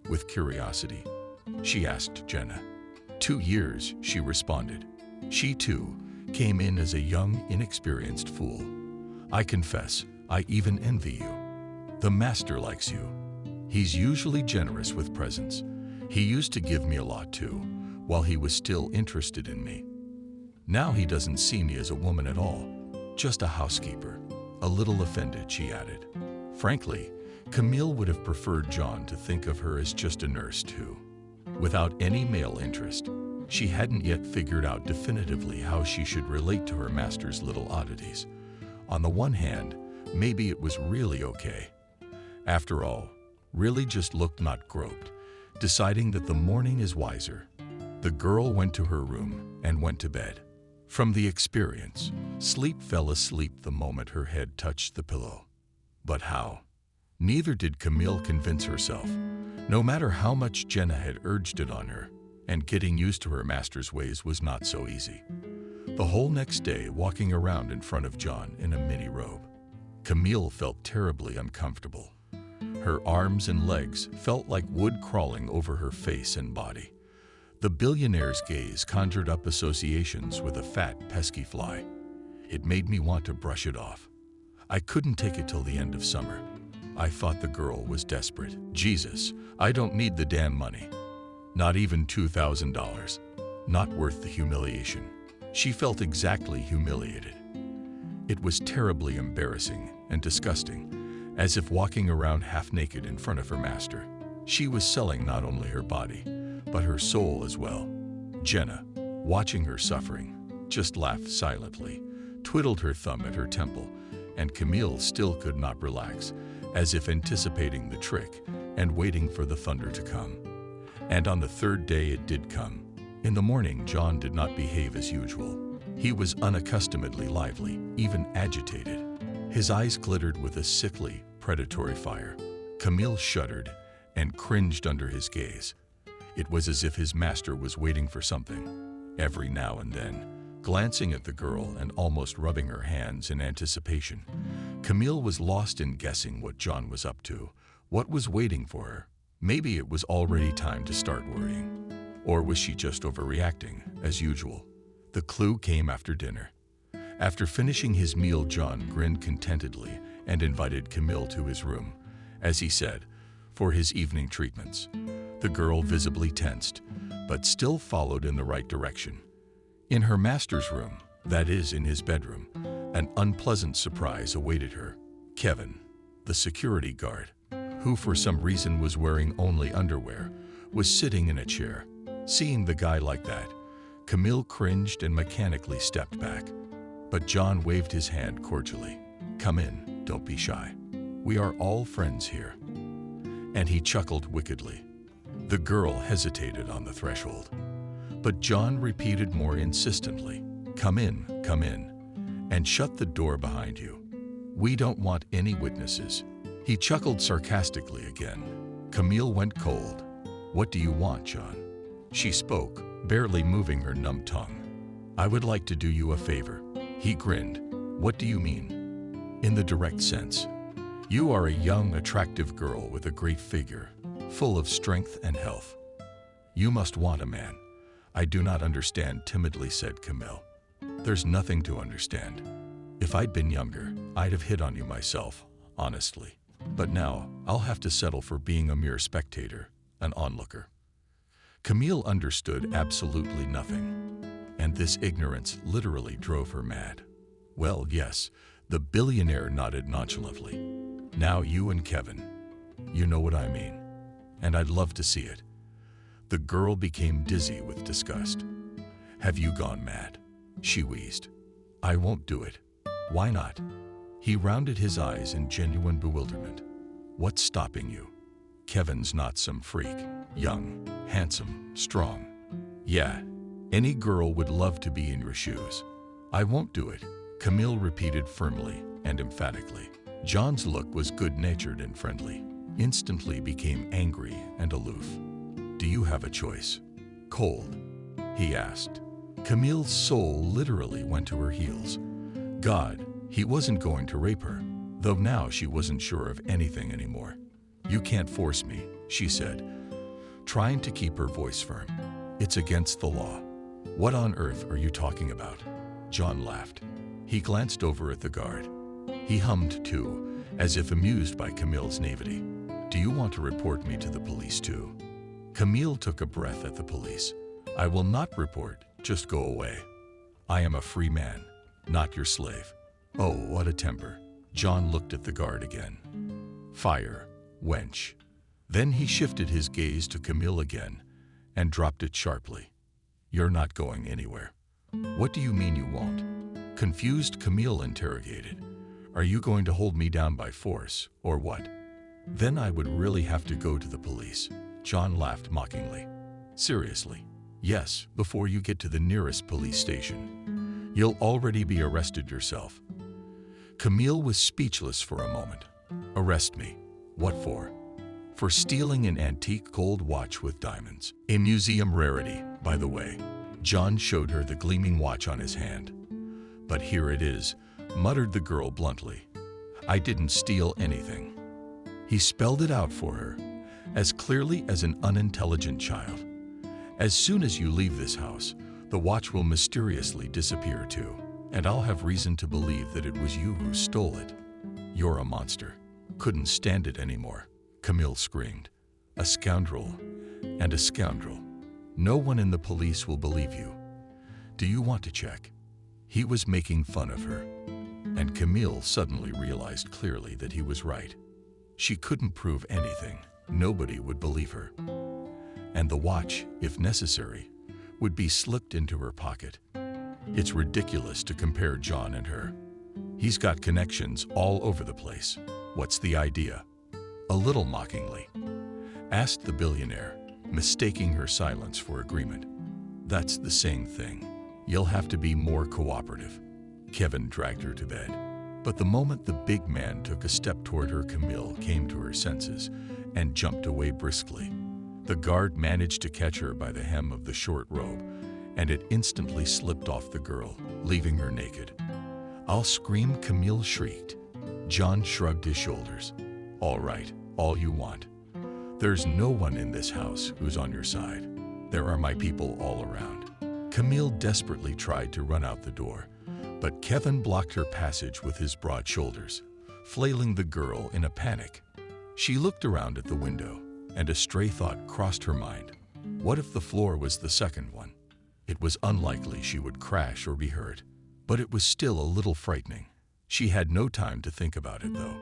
With curiosity, she asked Jenna. 2 years, she responded. She, too, came in as a young, inexperienced fool. "I confess, I even envy you. The master likes you. He's usually generous with presents. He used to give me a lot, too, while he was still interested in me. Now he doesn't see me as a woman at all, just a housekeeper." A little offended, she added. Frankly, Camille would have preferred John to think of her as just a nurse, too. Without any male interest, she hadn't yet figured out definitively how she should relate to her master's little oddities. On the one hand, maybe it was really okay. After all, really just looked, not groped. Deciding that the morning is wiser, the girl went to her room and went to bed. From the experience, sleep fell asleep the moment her head touched the pillow. But how? Neither did Camille convince herself, no matter how much Jenna had urged it on her, and getting used to her master's ways was not so easy. The whole next day, walking around in front of John in a mini robe, Camille felt terribly uncomfortable. Her arms and legs felt like wood crawling over her face and body. The billionaire's gaze conjured up associations with a fat, pesky fly. It made me want to brush it off. I couldn't take it till the end of summer. I thought the girl was desperate. Jesus, I don't need the damn money. Not even $2,000. Not worth the humiliation. She felt exactly humiliated. It was terribly embarrassing and disgusting, as if walking around half naked in front of her master. She was selling not only her body, but her soul as well. Jenna, watching her suffering, just laughed silently, twiddled her thumb at her temple, and Camille still could not relax, as if anticipating the trick and waiting for the thunder to come. And on the third day it did come. In the morning, John did not behave as usual. He was unaccustomedly lively, even agitated. His eyes glittered with a sickly, predatory fire. Camille shuddered and cringed under his gaze. It was as if his master was waiting for something. Every now and then, glancing at the girl and almost rubbing her hands in anticipation, Camille was lost in guessing what John was up to, what was waiting for her. Maybe it was already time to start worrying. Or was she just overreacting, as usual? The clue came after dinner. After finishing his meal, John grinned contentedly and invited Camille to his room, as he said, for his evening treatments. The girl visibly tensed, but still followed in the right direction. In her master's room, that is, in his bedroom, an unpleasant surprise awaited her. Kevin, the security guard, who for some reason was wearing only underwear, was sitting in a chair. Seeing the guy like that, Camille cringed and mechanically stepped back. But John waved his hand cordially. "Come in, don't be shy. We are all friends here." And he chuckled wickedly. The girl hesitated on the threshold. But John repeated more insistently, come in, and shut the door behind you. We don't want any witnesses." He chuckled sarcastically again. Camille went cold. "What do you want, John?" She spoke, barely moving her numb tongue. "I would like to do you a favor." He grinned. "What do you mean?" "In the direct sense. You are a young, attractive girl with a great figure, full of strength and health. You must want a man." "I do not understand," timidly said Camille. "There's nothing to understand. If I'd been younger, I'd have hit on you myself, honestly. But now, I'll have to settle for being a mere spectator, an onlooker." Camille understood absolutely nothing, and this ignorance literally drove her mad. "Well, yes," the billionaire nodded nonchalantly. "Now you and Kevin. You know what I mean. And I'd love to see it." The girl became dizzy with disgust. "Have you gone mad?" she wheezed. "I won't do it." "Why not?" He rounded his eyes in genuine bewilderment. "What's stopping you? Kevin's not some freak. Young, handsome, strong. Yeah, any girl would love to be in your shoes." "I won't do it," Camille repeated firmly and emphatically. John's look was good-natured and friendly, instantly became angry and aloof. "Do you have a choice?" "Cold?" he asked. Camille's soul literally went to her heels. God, he wasn't going to rape her, though now she wasn't sure of anything anymore. "You can't force me," she said, trying to keep her voice firm. "It's against the law." "What on earth are you talking about?" John laughed. He glanced over at the guard. He hummed too, as if amused by Camille's naivety. "Do you want to report me to the police too?" Camille took a breath at the police. "I will not report, just go away. I am a free man, not your slave." "Oh, what a temper." John looked at the guard again. "Fire, wench." Then he shifted his gaze to Camille again and dropped it sharply. "You're not going anywhere." "What do you mean you won't?" Confused, Camille interrogated. "Are you going to hold me down by force, or what?" "Then I would really have to go to the police." John laughed mockingly. "Seriously?" "Yes, before you get to the nearest police station. You'll already be arrested yourself." Camille was speechless for a moment. "Arrest me? What for?" "For stealing an antique gold watch with diamonds. A museum rarity, by the way." John showed her the gleaming watch on his hand. "But here it is," muttered the girl bluntly. "I didn't steal anything." He spelled it out for her, as clearly as an unintelligent child. "As soon as you leave this house, the watch will mysteriously disappear too, and I'll have reason to believe that it was you who stole it." "You're a monster." "Couldn't stand it anymore," Camille screamed. "A scoundrel, and a scoundrel. No one in the police will believe you. Do you want to check?" He was making fun of her, and Camille suddenly realized clearly that he was right. She couldn't prove anything. Nobody would believe her. And the watch, if necessary, would be slipped into her pocket. It's ridiculous to compare John and her. He's got connections all over the place. What's the idea? A little mockingly asked the billionaire, mistaking her silence for agreement. "That's the same thing. You'll have to be more cooperative." Kevin dragged her to bed. But the moment the big man took a step toward her, Camille came to her senses and jumped away briskly. The guard managed to catch her by the hem of the short robe, and it instantly slipped off the girl, leaving her naked. "I'll scream," Camille shrieked. John shrugged his shoulders. "All right, all you want. There's no one in this house who's on your side. There are my people all around." Camille desperately tried to run out the door, but Kevin blocked her passage with his broad shoulders, flailing the girl in a panic. She looked around at the window, and a stray thought crossed her mind. What if the floor was the second one? It was unlikely she would crash or be hurt, but it was still a little frightening. She had no time to think about it, though.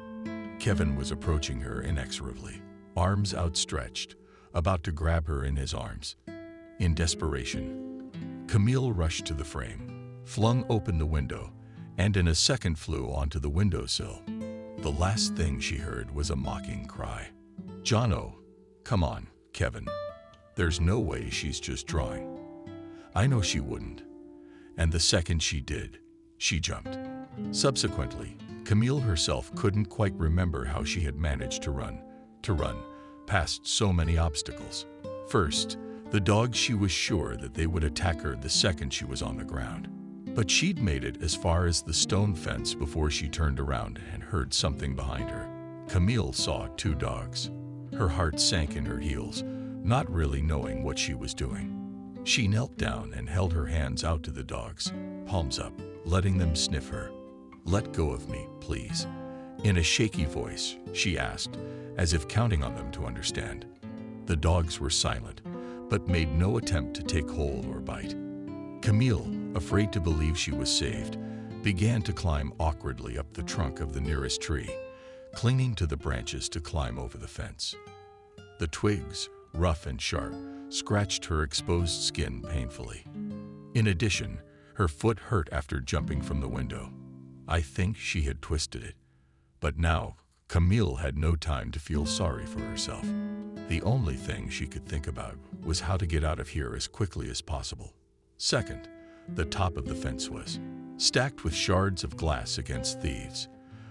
Kevin was approaching her inexorably, arms outstretched, about to grab her in his arms. In desperation, Camille rushed to the frame, flung open the window, and in a second flew onto the windowsill. The last thing she heard was a mocking cry. "Jono, come on, Kevin. There's no way she's just drawing." "I know she wouldn't." And the second she did, she jumped. Subsequently, Camille herself couldn't quite remember how she had managed to run past so many obstacles. First, the dogs, she was sure that they would attack her the second she was on the ground. But she'd made it as far as the stone fence before she turned around and heard something behind her. Camille saw 2 dogs. Her heart sank in her heels, not really knowing what she was doing. She knelt down and held her hands out to the dogs, palms up, letting them sniff her. "Let go of me, please." In a shaky voice, she asked, as if counting on them to understand. The dogs were silent, but made no attempt to take hold or bite. Camille, afraid to believe she was saved, began to climb awkwardly up the trunk of the nearest tree, clinging to the branches to climb over the fence. The twigs, rough and sharp, scratched her exposed skin painfully. In addition, her foot hurt after jumping from the window. I think she had twisted it. But now, Camille had no time to feel sorry for herself. The only thing she could think about was how to get out of here as quickly as possible. Second, the top of the fence was stacked with shards of glass against thieves,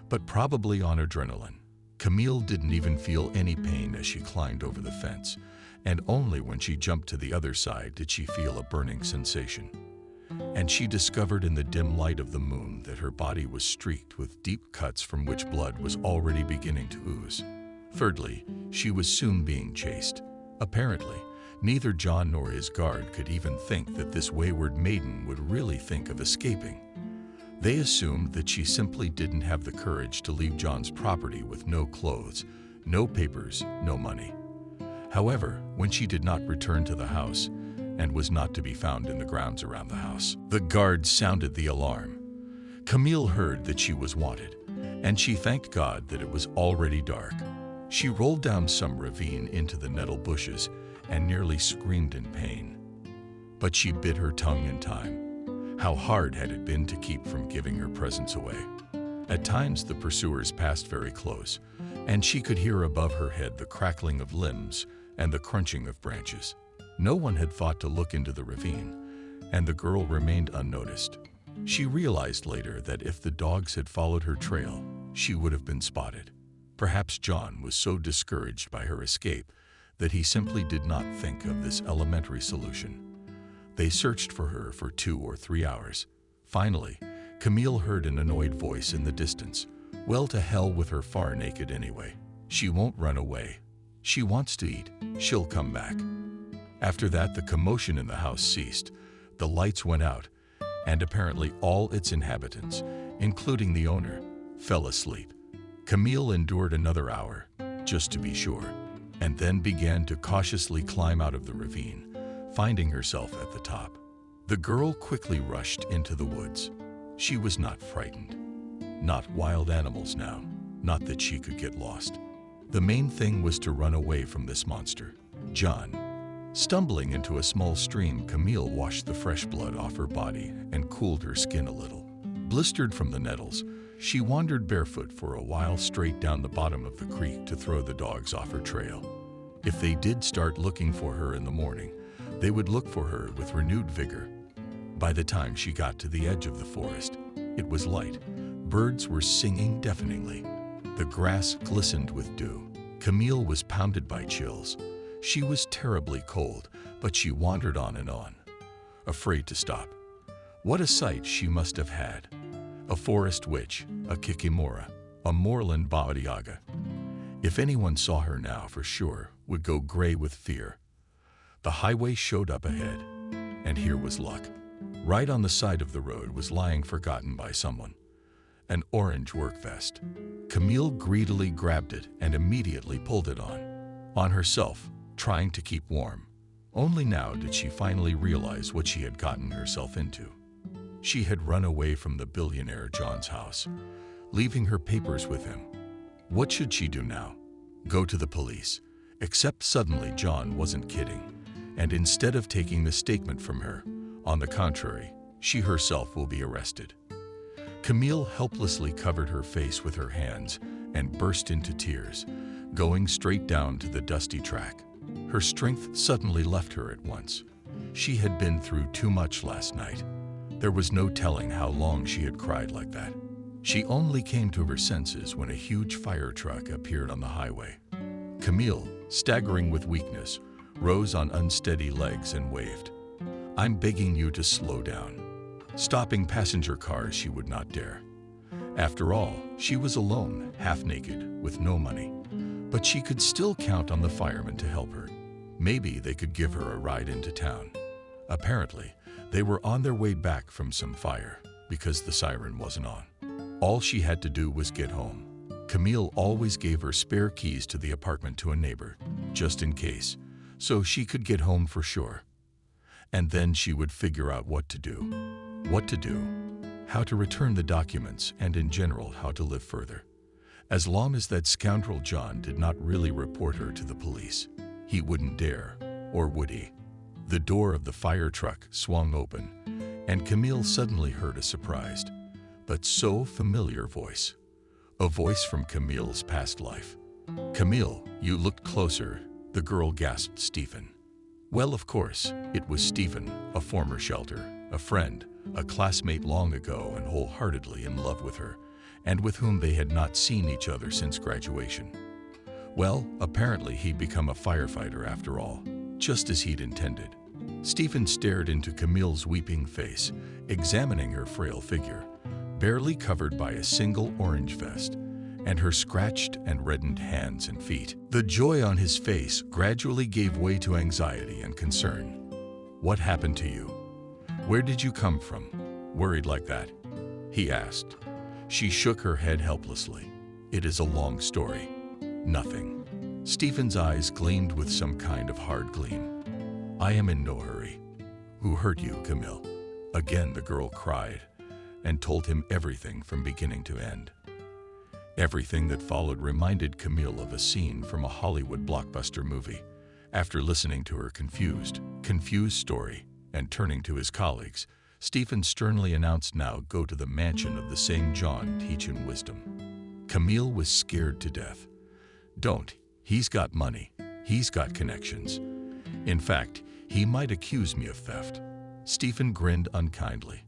but probably on adrenaline. Camille didn't even feel any pain as she climbed over the fence, and only when she jumped to the other side did she feel a burning sensation. And she discovered in the dim light of the moon that her body was streaked with deep cuts from which blood was already beginning to ooze. Thirdly, she was soon being chased. Apparently, neither John nor his guard could even think that this wayward maiden would really think of escaping. They assumed that she simply didn't have the courage to leave John's property with no clothes, no papers, no money. However, when she did not return to the house, and was not to be found in the grounds around the house, the guard sounded the alarm. Camille heard that she was wanted, and she thanked God that it was already dark. She rolled down some ravine into the nettle bushes and nearly screamed in pain. But she bit her tongue in time. How hard had it been to keep from giving her presence away? At times the pursuers passed very close, and she could hear above her head the crackling of limbs and the crunching of branches. No one had thought to look into the ravine, and the girl remained unnoticed. She realized later that if the dogs had followed her trail, she would have been spotted. Perhaps John was so discouraged by her escape that he simply did not think of this elementary solution. They searched for her for 2 or 3 hours. Finally, Camille heard an annoyed voice in the distance. Well, to hell with her far naked anyway. She won't run away. She wants to eat. She'll come back. After that, the commotion in the house ceased. The lights went out, and apparently all its inhabitants, including the owner, fell asleep. Camille endured another hour, just to be sure, and then began to cautiously climb out of the ravine, finding herself at the top. The girl quickly rushed into the woods. She was not frightened. Not wild animals now, not that she could get lost. The main thing was to run away from this monster, John. Stumbling into a small stream, Camille washed the fresh blood off her body and cooled her skin a little. Blistered from the nettles, she wandered barefoot for a while straight down the bottom of the creek to throw the dogs off her trail. If they did start looking for her in the morning, they would look for her with renewed vigor. By the time she got to the edge of the forest, it was light. Birds were singing deafeningly. The grass glistened with dew. Camille was pounded by chills. She was terribly cold, but she wandered on and on, afraid to stop. What a sight she must have had. A forest witch, a kikimora, a moorland baba yaga. If anyone saw her now, for sure, would go gray with fear. The highway showed up ahead, and here was luck. Right on the side of the road was lying forgotten by someone, an orange work vest. Camille greedily grabbed it and immediately pulled it on herself, trying to keep warm. Only now did she finally realize what she had gotten herself into. She had run away from the billionaire John's house, leaving her papers with him. What should she do now? Go to the police. Except suddenly John wasn't kidding, and instead of taking the statement from her, on the contrary, she herself will be arrested. Camille helplessly covered her face with her hands and burst into tears, going straight down to the dusty track. Her strength suddenly left her at once. She had been through too much last night. There was no telling how long she had cried like that. She only came to her senses when a huge fire truck appeared on the highway. Camille, staggering with weakness, rose on unsteady legs and waved. "I'm begging you to slow down." Stopping passenger cars she would not dare. After all, she was alone, half naked, with no money. But she could still count on the firemen to help her. Maybe they could give her a ride into town. Apparently, they were on their way back from some fire because the siren wasn't on. All she had to do was get home. Camille always gave her spare keys to the apartment to a neighbor, just in case, so she could get home for sure. And then she would figure out what to do. What to do, how to return the documents, and in general how to live further. As long as that scoundrel John did not really report her to the police, he wouldn't dare, or would he? The door of the fire truck swung open, and Camille suddenly heard a surprised, but so familiar voice. A voice from Camille's past life. "Camille, you looked closer," the girl gasped. "Stephen." Well, of course, it was Stephen, a former shelter, a friend, a classmate long ago and wholeheartedly in love with her, and with whom they had not seen each other since graduation. Well, apparently he'd become a firefighter after all, just as he'd intended. Stephen stared into Camille's weeping face, examining her frail figure, barely covered by a single orange vest, and her scratched and reddened hands and feet. The joy on his face gradually gave way to anxiety and concern. "What happened to you? Where did you come from, worried like that?" he asked. She shook her head helplessly. "It is a long story." "Nothing." Stephen's eyes gleamed with some kind of hard gleam. "I am in no hurry." "Who hurt you, Camille?" Again the girl cried, and told him everything from beginning to end. Everything that followed reminded Camille of a scene from a Hollywood blockbuster movie. After listening to her confused story and turning to his colleagues, Stephen sternly announced, "Now go to the mansion of the same John, teach him wisdom." Camille was scared to death. "Don't. He's got money. He's got connections. In fact, he might accuse me of theft." Stephen grinned unkindly.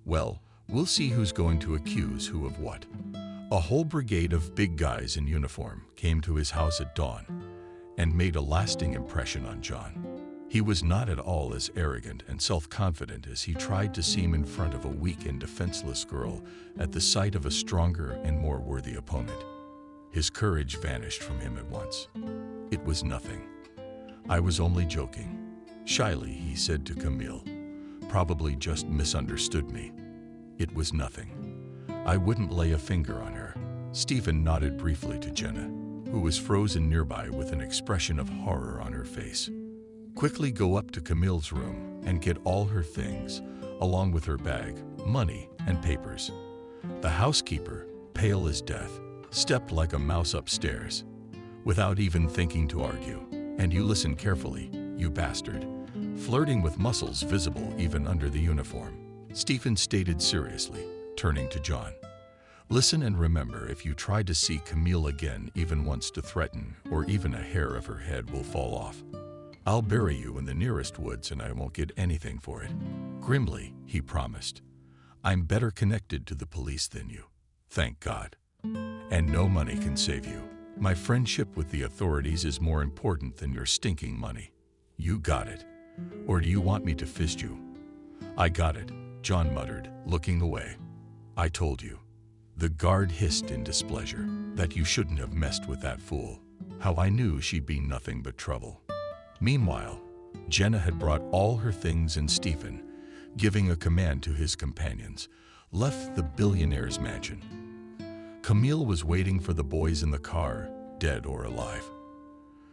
"Well, we'll see who's going to accuse who of what." A whole brigade of big guys in uniform came to his house at dawn and made a lasting impression on John. He was not at all as arrogant and self-confident as he tried to seem in front of a weak and defenseless girl at the sight of a stronger and more worthy opponent. His courage vanished from him at once. "It was nothing. I was only joking." Shyly, he said to Camille, "Probably just misunderstood me. It was nothing. I wouldn't lay a finger on her." Stephen nodded briefly to Jenna, who was frozen nearby with an expression of horror on her face. "Quickly go up to Camille's room and get all her things, along with her bag, money, and papers." The housekeeper, pale as death, stepped like a mouse upstairs, without even thinking to argue. "And you listen carefully, you bastard," flirting with muscles visible even under the uniform, Stephen stated seriously, turning to John. "Listen and remember, if you try to see Camille again even once to threaten, or even a hair of her head will fall off. I'll bury you in the nearest woods and I won't get anything for it. Grimly, he promised. I'm better connected to the police than you. Thank God. And no money can save you. My friendship with the authorities is more important than your stinking money. You got it. Or do you want me to fist you? I got it, John muttered, looking away. I told you. The guard hissed in displeasure. That you shouldn't have messed with that fool. How I knew she'd be nothing but trouble. Meanwhile, Jenna had brought all her things and Stephen, giving a command to his companions, left the billionaire's mansion. Camille was waiting for the boys in the car, dead or alive.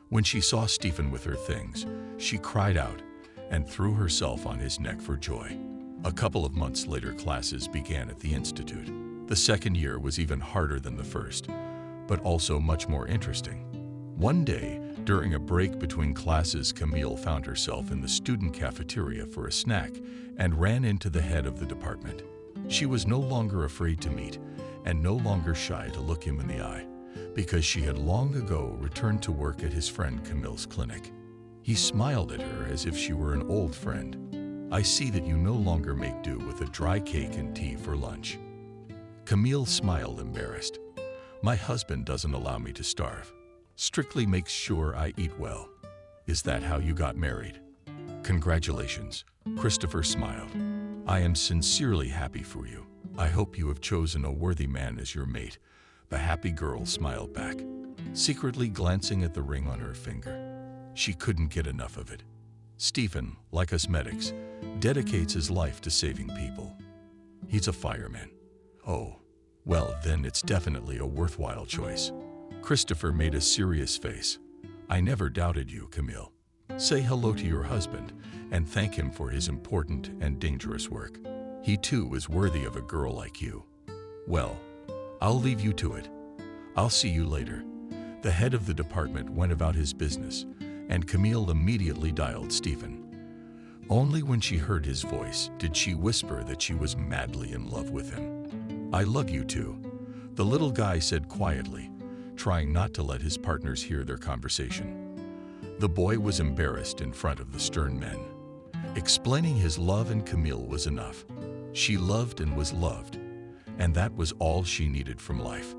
When she saw Stephen with her things, she cried out and threw herself on his neck for joy. A couple of months later, classes began at the institute. The second year was even harder than the first, but also much more interesting. One day, during a break between classes, Camille found herself in the student cafeteria for a snack and ran into the head of the department. She was no longer afraid to meet and no longer shy to look him in the eye, because she had long ago returned to work at his friend Camille's clinic. He smiled at her as if she were an old friend. I see that you no longer make do with a dry cake and tea for lunch. Camille smiled, embarrassed. My husband doesn't allow me to starve. Strictly makes sure I eat well. Is that how you got married? Congratulations, Christopher smiled. I am sincerely happy for you. I hope you have chosen a worthy man as your mate. The happy girl smiled back, secretly glancing at the ring on her finger. She couldn't get enough of it. Stephen, like us medics, dedicates his life to saving people. He's a fireman. Oh, well, then it's definitely a worthwhile choice. Christopher made a serious face. I never doubted you, Camille. Say hello to your husband and thank him for his important and dangerous work. He too is worthy of a girl like you. Well, I'll leave you to it. I'll see you later. The head of the department went about his business, and Camille immediately dialed Stephen. Only when she heard his voice did she whisper that she was madly in love with him. I love you too, the little guy said quietly, trying not to let his partners hear their conversation. The boy was embarrassed in front of the stern men. Explaining his love in Camille was enough. She loved and was loved, and that was all she needed from life.